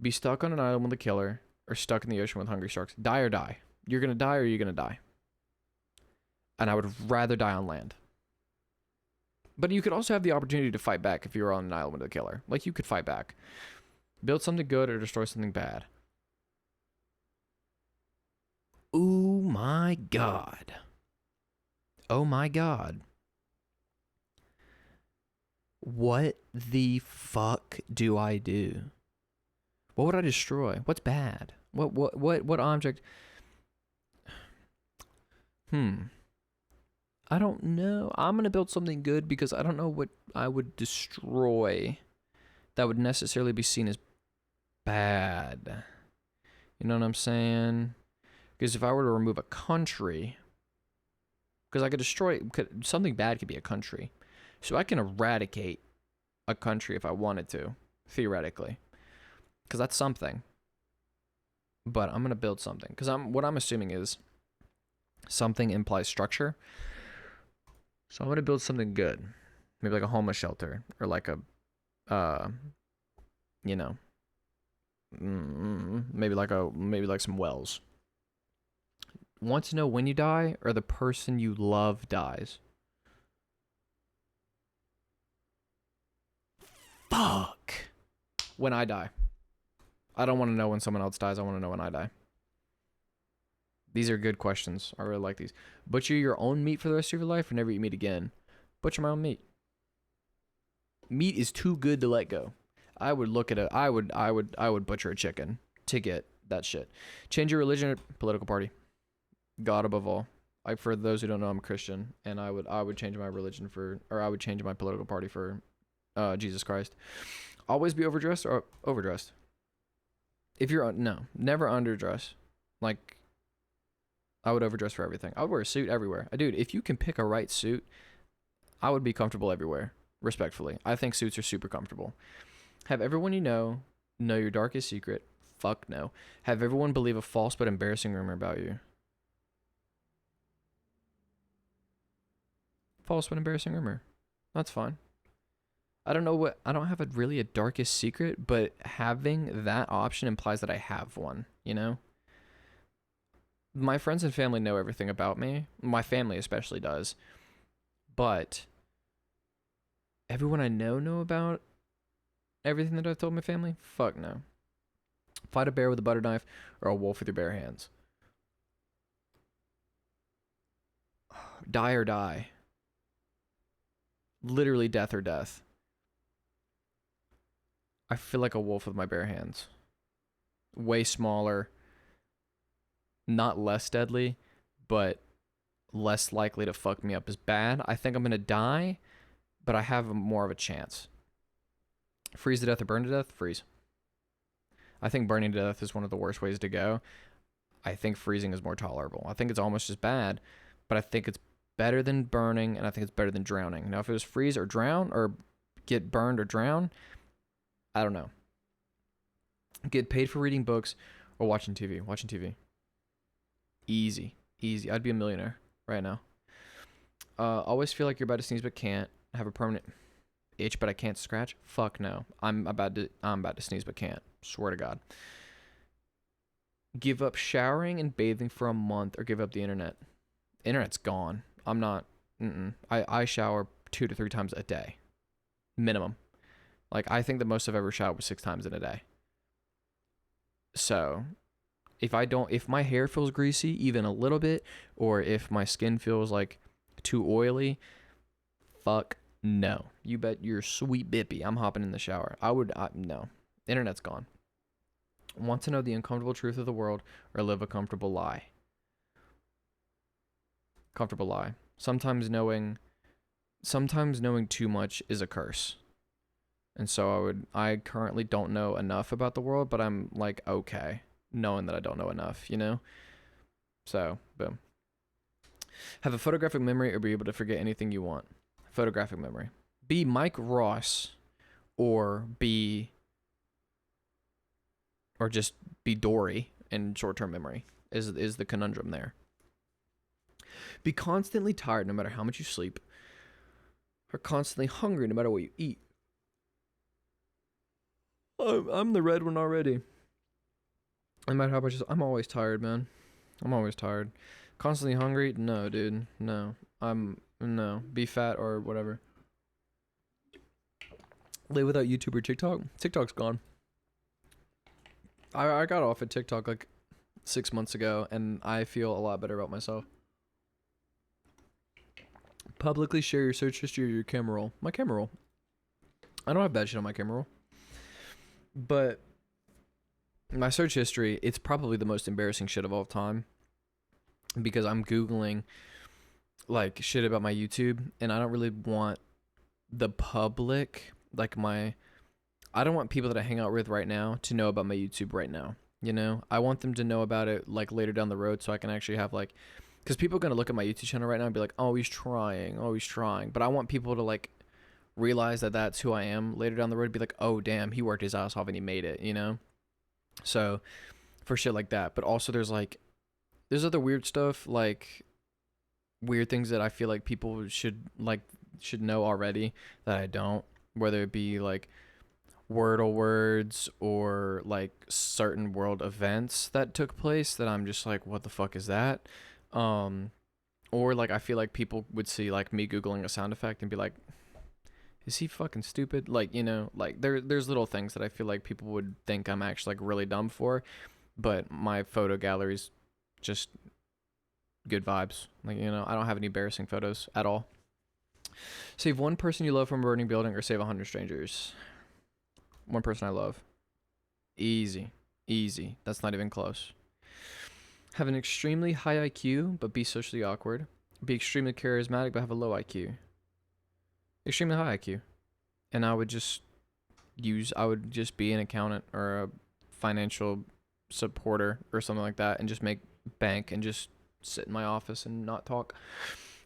Be stuck on an island with a killer. Or stuck in the ocean with hungry sharks. Die or die. You're going to die or you're going to die. And I would rather die on land. But you could also have the opportunity to fight back if you were on an island with a killer. Like, you could fight back. Build something good or destroy something bad. Oh my god. Oh my god. What the fuck do I do? What would I destroy? What's bad? What object? I don't know. I'm going to build something good because I don't know what I would destroy that would necessarily be seen as bad. You know what I'm saying? Because if I were to remove a country, because I could destroy, something bad could be a country. So I can eradicate a country if I wanted to, theoretically. Because that's something. But I'm going to build something. Because what I'm assuming is something implies structure. So I'm going to build something good. Maybe like a homeless shelter. Or like a, maybe like some wells. Want to know when you die or the person you love dies? Fuck. When I die. I don't want to know when someone else dies. I want to know when I die. These are good questions. I really like these. Butcher your own meat for the rest of your life or never eat meat again? Butcher my own meat. Meat is too good to let go. I would look at it. I would butcher a chicken to get that shit. Change your religion or political party. God above all. For those who don't know, I'm a Christian, and I would change my religion I would change my political party for Jesus Christ. Always be overdressed or overdressed. If you're never underdress. Like, I would overdress for everything. I would wear a suit everywhere. Dude, if you can pick a right suit, I would be comfortable everywhere. Respectfully, I think suits are super comfortable. Have everyone you know your darkest secret. Fuck no. Have everyone believe a false but embarrassing rumor about you. False but embarrassing rumor. That's fine. I don't have a darkest secret, but having that option implies that I have one, you know? My friends and family know everything about me. My family especially does. But everyone I know about everything that I've told my family? Fuck no. Fight a bear with a butter knife or a wolf with your bare hands. Die or die. Literally death or death. I feel like a wolf with my bare hands. Way smaller. Not less deadly, but less likely to fuck me up as bad. I think I'm going to die, but I have more of a chance. Freeze to death or burn to death? Freeze. I think burning to death is one of the worst ways to go. I think freezing is more tolerable. I think it's almost as bad, but I think it's better than burning, and I think it's better than drowning. Now, if it was freeze or drown, or get burned or drown, I don't know. Get paid for reading books or watching TV. Watching TV. Easy. I'd be a millionaire right now. Always feel like you're about to sneeze but can't. Have a permanent itch but I can't scratch. Fuck no. I'm about to sneeze but can't. Swear to God. Give up showering and bathing for a month or give up the internet. Internet's gone. I'm not. I shower 2 to 3 times a day. Minimum. Like, I think the most I've ever showered was 6 times in a day. So, if my hair feels greasy even a little bit, or if my skin feels like too oily, fuck no. You bet your sweet bippy I'm hopping in the shower. No. Internet's gone. Want to know the uncomfortable truth of the world or live a comfortable lie? Comfortable lie. Sometimes knowing sometimes knowing too much is a curse. And so I currently don't know enough about the world, but I'm like, okay, knowing that I don't know enough, you know? So, boom. Have a photographic memory or be able to forget anything you want. Photographic memory. Be Mike Ross or just be Dory in short-term memory is the conundrum there. Be constantly tired no matter how much you sleep, or constantly hungry no matter what you eat. I'm the red one already. No matter how much I'm always tired, man. I'm always tired. Constantly hungry? No, dude. No. No. Be fat or whatever. Live without YouTube or TikTok? TikTok's gone. I got off of TikTok like 6 months ago, and I feel a lot better about myself. Publicly share your search history or your camera roll. My camera roll. I don't have bad shit on my camera roll. But my search history, it's probably the most embarrassing shit of all time. Because I'm Googling like shit about my YouTube, and I don't really want the public, like I don't want people that I hang out with right now to know about my YouTube right now. You know, I want them to know about it like later down the road, so I can actually have like, because people are gonna look at my YouTube channel right now and be like, oh, he's trying. But I want people to like realize that that's who I am later down the road. Be like, oh damn, he worked his ass off and he made it. You know, so for shit like that. But also there's other weird stuff, like weird things that I feel like people should know already that I don't, whether it be like Wordle words or like certain world events that took place that I'm just like, what the fuck is that? Or like I feel like people would see like me Googling a sound effect and be like, is he fucking stupid? Like, you know, like there's little things that I feel like people would think I'm actually like really dumb for, but my photo gallery's just good vibes. Like, you know, I don't have any embarrassing photos at all. Save one person you love from a burning building or save 100 strangers. One person I love. Easy. That's not even close. Have an extremely high IQ, but be socially awkward. Be extremely charismatic, but have a low IQ. Extremely high IQ. And I would just be an accountant or a financial supporter or something like that and just make bank and just sit in my office and not talk.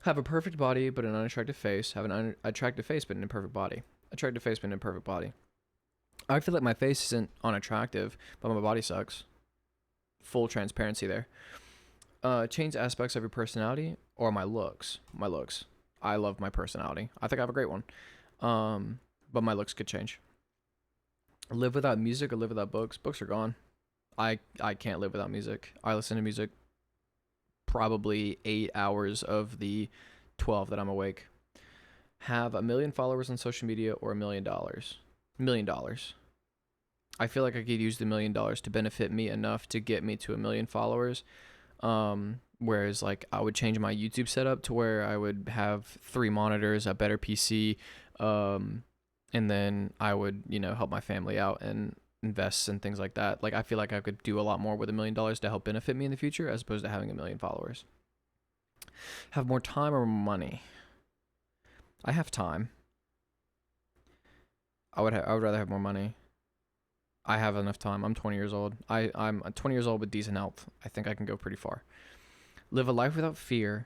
Have a perfect body, but an unattractive face. Have an attractive face, but an imperfect body. Attractive face, but an imperfect body. I feel like my face isn't unattractive, but my body sucks. Full transparency there. Change aspects of your personality or my looks. My looks. I love my personality. I think I have a great one. But my looks could change. Live without music or live without books. Books are gone. I can't live without music. I listen to music probably 8 hours of the 12 that I'm awake. Have 1 million followers on social media or $1 million. $1 million. I feel like I could use the $1 million to benefit me enough to get me to 1 million followers. Whereas like I would change my YouTube setup to where I would have 3 monitors, a better PC, and then I would, you know, help my family out and invest in things like that. Like I feel like I could do a lot more with $1 million to help benefit me in the future as opposed to having 1 million followers. Have more time or more money? I have time. I would rather have more money. I have enough time. I'm 20 years old. I'm 20 years old with decent health. I think I can go pretty far. Live a life without fear.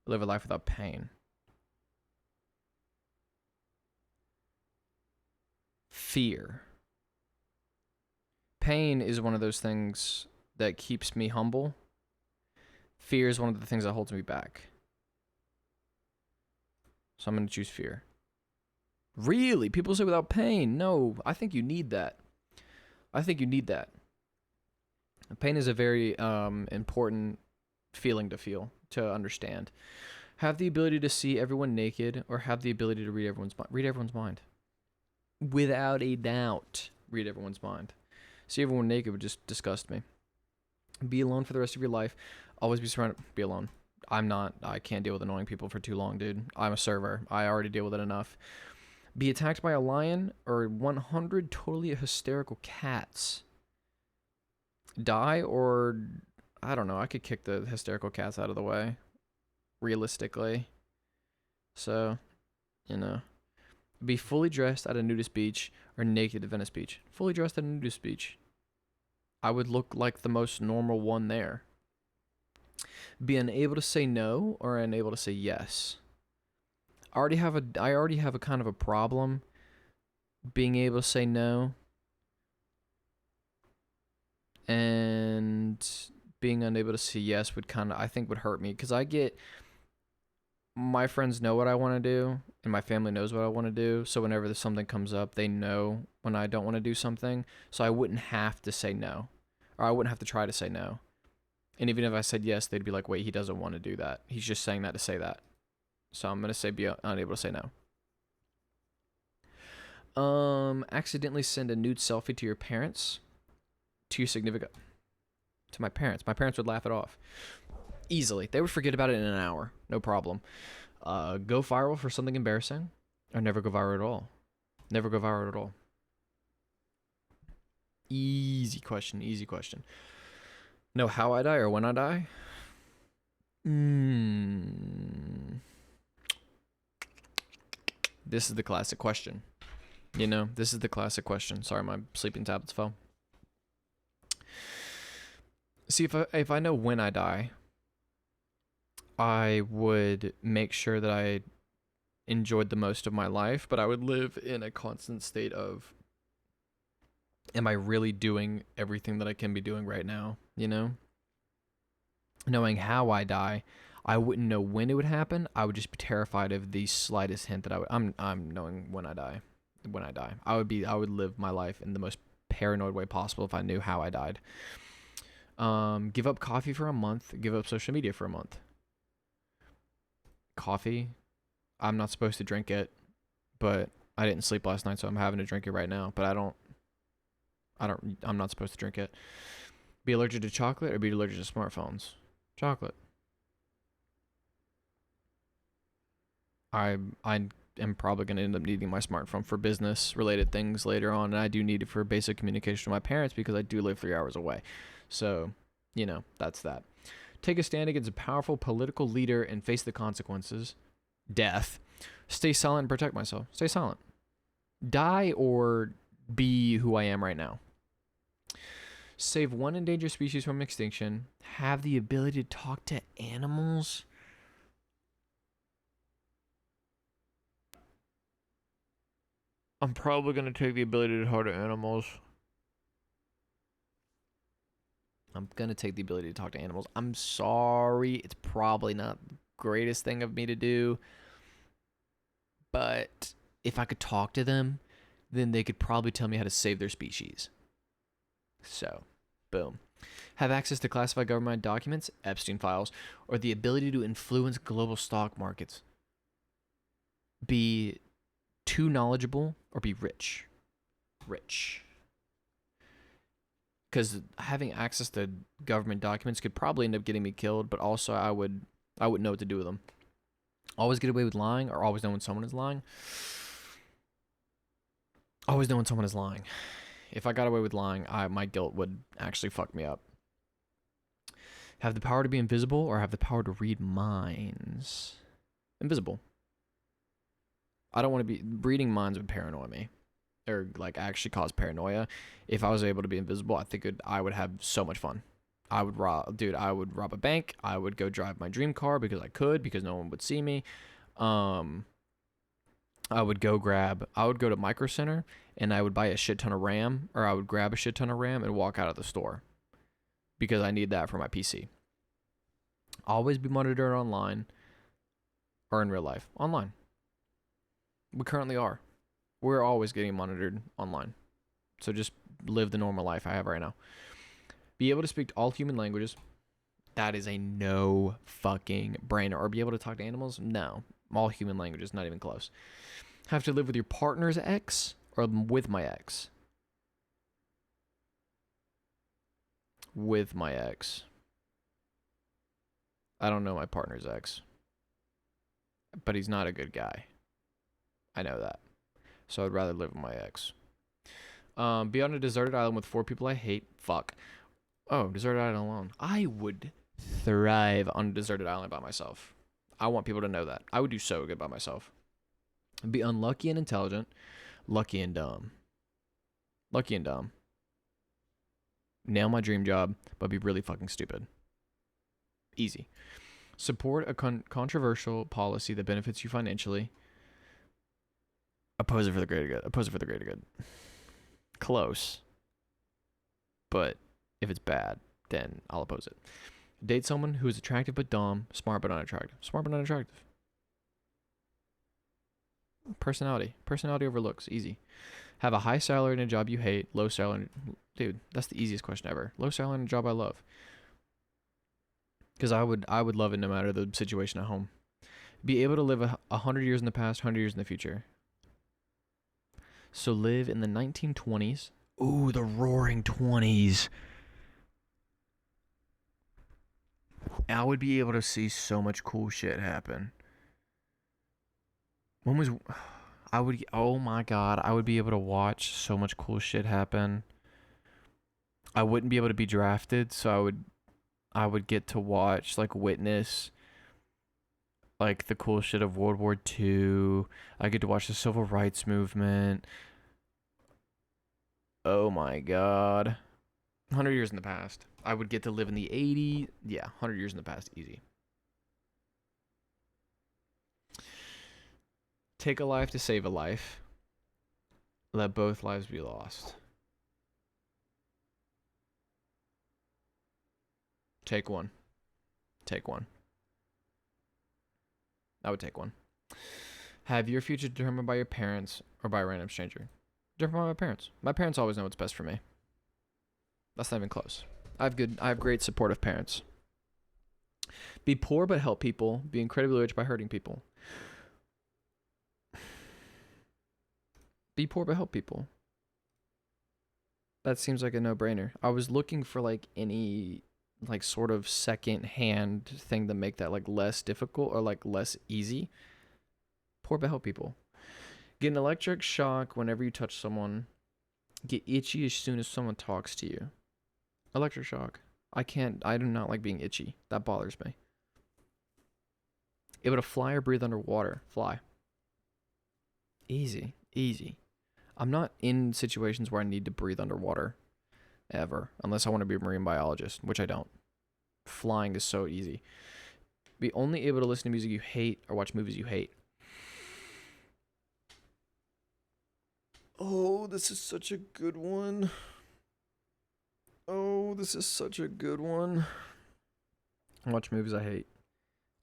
Live a life without pain. Fear. Pain is one of those things that keeps me humble. Fear is one of the things that holds me back. So I'm going to choose fear. Really? People say without pain. No, I think you need that. Pain is a very important feeling to feel, to understand. Have the ability to see everyone naked or have the ability to read everyone's mind. Without a doubt, read everyone's mind. See everyone naked would just disgust me. Be alone for the rest of your life. Always be surrounded. Be alone. I can't deal with annoying people for too long, dude. I'm a server. I already deal with it enough. Be attacked by a lion or 100 totally hysterical cats. Die or, I don't know, I could kick the hysterical cats out of the way. Realistically. So, you know. Be fully dressed at a nudist beach or naked at Venice Beach. Fully dressed at a nudist beach. I would look like the most normal one there. Be unable to say no or unable to say yes. I already have a kind of a problem being able to say no and being unable to say yes would I think would hurt me, because my friends know what I want to do and my family knows what I want to do. So whenever something comes up, they know when I don't want to do something. So I wouldn't have to say no, or I wouldn't have to try to say no. And even if I said yes, they'd be like, wait, he doesn't want to do that. He's just saying that to say that. So I'm going to say be unable to say no. Accidentally send a nude selfie to your parents, to your significant, to my parents. My parents would laugh it off. Easily. They would forget about it in an hour. No problem. Go viral for something embarrassing, or never go viral at all. Never go viral at all. Easy question. Know how I die or when I die? This is the classic question. This is the classic question. Sorry, my sleeping tablets fell. See, if I know when I die, I would make sure that I enjoyed the most of my life, but I would live in a constant state of, am I really doing everything that I can be doing right now? Knowing how I die, I wouldn't know when it would happen. I would just be terrified of the slightest hint that I'm knowing when I die. I would live my life in the most paranoid way possible if I knew how I died. Give up coffee for a month. Give up social media for a month. Coffee, I'm not supposed to drink it, but I didn't sleep last night, so I'm having to drink it right now. But I'm not supposed to drink it. Be allergic to chocolate or be allergic to smartphones? Chocolate. I am probably going to end up needing my smartphone for business related things later on, and I do need it for basic communication with my parents because I do live 3 hours away. So, that's that. Take a stand against a powerful political leader and face the consequences. Death. Stay silent and protect myself. Stay silent. Die or be who I am right now. Save one endangered species from extinction. Have the ability to talk to animals. I'm probably going to take the ability to talk to animals. I'm going to take the ability to talk to animals. I'm sorry. It's probably not the greatest thing of me to do. But if I could talk to them, then they could probably tell me how to save their species. So, boom. Have access to classified government documents, Epstein files, or the ability to influence global stock markets. Be too knowledgeable or be rich. Rich. Because having access to government documents could probably end up getting me killed, but also I wouldn't know what to do with them. Always get away with lying, or always know when someone is lying? Always know when someone is lying. If I got away with lying, my guilt would actually fuck me up. Have the power to be invisible or have the power to read minds? Invisible. I don't want to be... Reading minds would paranoid me. Or, actually cause paranoia. If I was able to be invisible, I think I would have so much fun. I would rob a bank. I would go drive my dream car because I could, because no one would see me. I would go to Micro Center and I would buy a shit ton of RAM, or I would grab a shit ton of RAM and walk out of the store because I need that for my PC. Always be monitored online or in real life. Online. We currently are. We're always getting monitored online. So just live the normal life I have right now. Be able to speak all human languages. That is a no fucking brainer. Or be able to talk to animals? No. All human languages, not even close. Have to live with your partner's ex or with my ex? With my ex. I don't know my partner's ex. But he's not a good guy. I know that. So I'd rather live with my ex. Be on a deserted island with 4 people I hate. Fuck. Oh, deserted island alone. I would thrive on a deserted island by myself. I want people to know that. I would do so good by myself. Be unlucky and intelligent, lucky and dumb. Lucky and dumb. Nail my dream job, but be really fucking stupid. Easy. Support a controversial policy that benefits you financially. Oppose it for the greater good. Oppose it for the greater good. Close. But if it's bad, then I'll oppose it. Date someone who is attractive but dumb, smart but unattractive. Smart but unattractive. Personality. Personality over looks. Easy. Have a high salary in a job you hate. Low salary. Dude, that's the easiest question ever. Low salary in a job I love. Because I would love it no matter the situation at home. Be able to live 100 years in the past, 100 years in the future. So live in the 1920s. Ooh, the roaring 20s. I would be able to see so much cool shit happen. Oh my God, I would be able to watch so much cool shit happen. I wouldn't be able to be drafted, so I would get to watch, like, witness, like, the cool shit of World War II. I get to watch the Civil Rights Movement. Oh my God. 100 years in the past. I would get to live in the 80s. Yeah, 100 years in the past. Easy. Take a life to save a life. Let both lives be lost. Take one. Take one. I would take one. Have your future determined by your parents or by a random stranger? Determined by my parents. My parents always know what's best for me. That's not even close. I have great supportive parents. Be poor but help people. Be incredibly rich by hurting people. Be poor but help people. That seems like a no-brainer. I was looking for, like, any, like, sort of second-hand thing to make that, like, less difficult or, like, less easy. Poor but help people. Get an electric shock whenever you touch someone. Get itchy as soon as someone talks to you. Electric shock. I do not like being itchy. That bothers me. Able to fly or breathe underwater. Fly. Easy. Easy. I'm not in situations where I need to breathe underwater. Ever. Unless I want to be a marine biologist, which I don't. Flying is so easy. Be only able to listen to music you hate or watch movies you hate. Oh, this is such a good one. Oh, this is such a good one. I watch movies I hate.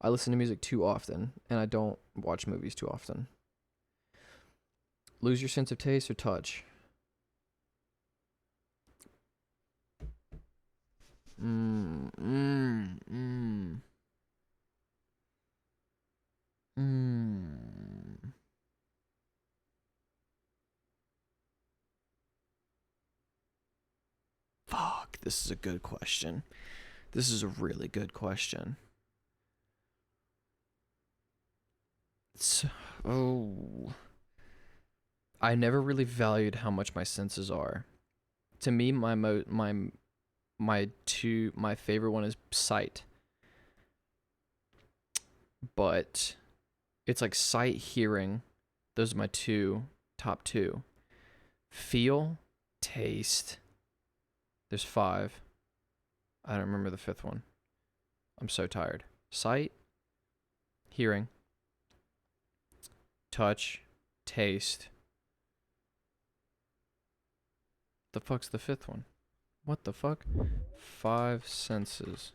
I listen to music too often, and I don't watch movies too often. Lose your sense of taste or touch? Fuck, this is a good question. This is a really good question. I never really valued how much my senses are. To me, my favorite one is sight. But it's like sight, hearing. Those are my top two. Feel, taste. There's 5. I don't remember the 5th one. I'm so tired. Sight, hearing, touch, taste. The fuck's the 5th one? What the fuck? 5 senses.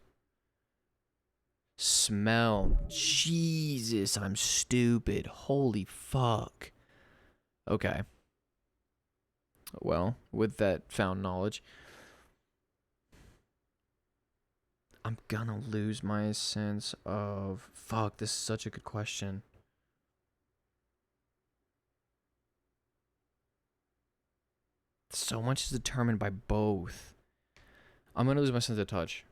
Smell. Jesus, I'm stupid. Holy fuck. Okay. Well, with that found knowledge, I'm gonna lose my sense of... Fuck, this is such a good question. So much is determined by both. I'm gonna lose my sense of touch.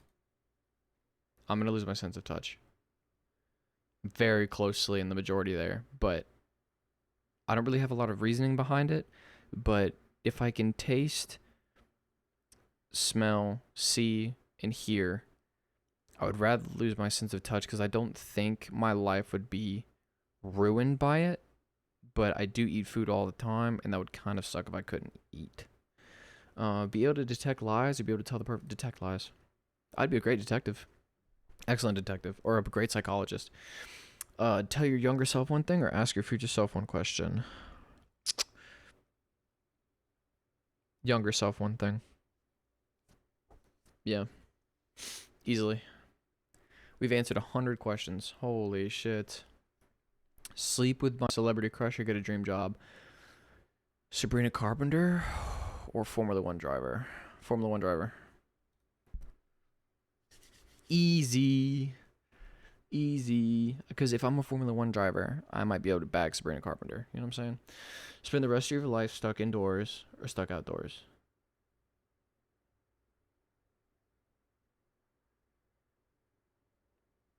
Very closely in the majority there, but I don't really have a lot of reasoning behind it. But if I can taste, smell, see, and hear, I would rather lose my sense of touch because I don't think my life would be ruined by it. but I do eat food all the time, and that would kind of suck if I couldn't eat. Be able to detect lies or be able to tell detect lies. I'd be a great detective. Excellent detective. Or a great psychologist. Tell your younger self one thing or ask your future self one question. Younger self one thing. Yeah. Easily. We've answered 100 questions. Holy shit. Sleep with my celebrity crush or get a dream job. Sabrina Carpenter or Formula One driver? Formula One driver. Easy. Because if I'm a Formula One driver, I might be able to bag Sabrina Carpenter. You know what I'm saying? Spend the rest of your life stuck indoors or stuck outdoors.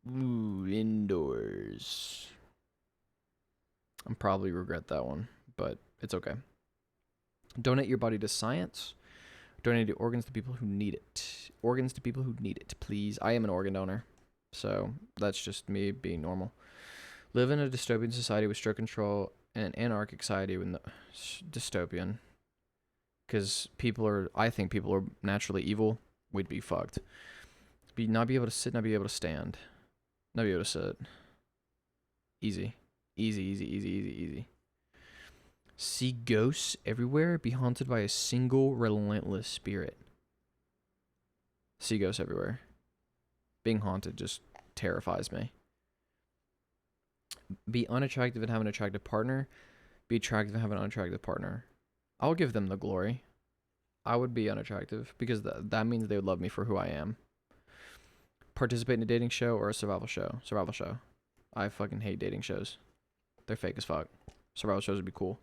Ooh, indoors. I'll probably regret that one, but it's okay. Donate your body to science. Donate your organs to people who need it. Organs to people who need it, please. I am an organ donor, so that's just me being normal. Live in a dystopian society with strict control and an anarchic society with no dystopian. Because I think people are naturally evil. We'd be fucked. Not be able to sit, not be able to stand. Not be able to sit. Easy. Easy. See ghosts everywhere. Be haunted by a single relentless spirit. See ghosts everywhere. Being haunted just terrifies me. Be unattractive and have an attractive partner. Be attractive and have an unattractive partner. I'll give them the glory. I would be unattractive because that means they would love me for who I am. Participate in a dating show or a survival show. Survival show. I fucking hate dating shows. They're fake as fuck. Survival shows would be cool.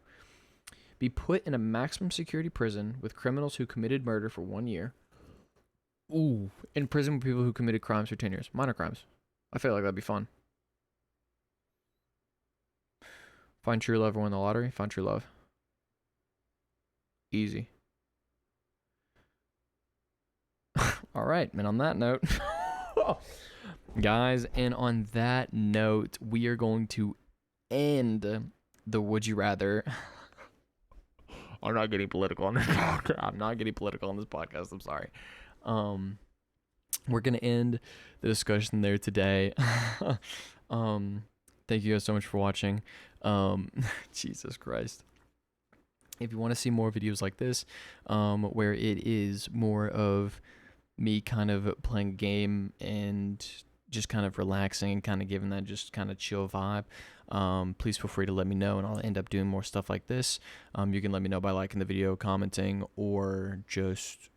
Be put in a maximum security prison with criminals who committed murder for 1 year. Ooh. In prison with people who committed crimes for 10 years. Minor crimes. I feel like that'd be fun. Find true love or win the lottery. Find true love. Easy. All right. And on that note, guys, and on that note, we are going to end the Would You Rather. I'm not getting political on this podcast. I'm sorry. We're gonna end the discussion there today. Thank you guys so much for watching. Jesus Christ. If you want to see more videos like this, where it is more of me kind of playing a game and just kind of relaxing and kind of giving that just kind of chill vibe, please feel free to let me know, and I'll end up doing more stuff like this. You can let me know by liking the video, commenting, or just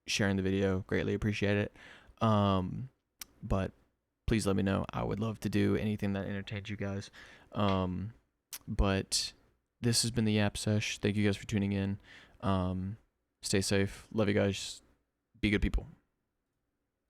sharing the video. Greatly appreciate it. But please let me know. I would love to do anything that entertains you guys. But this has been the Yap-Sesh. Thank you guys for tuning in. Stay safe. Love you guys. Be good people.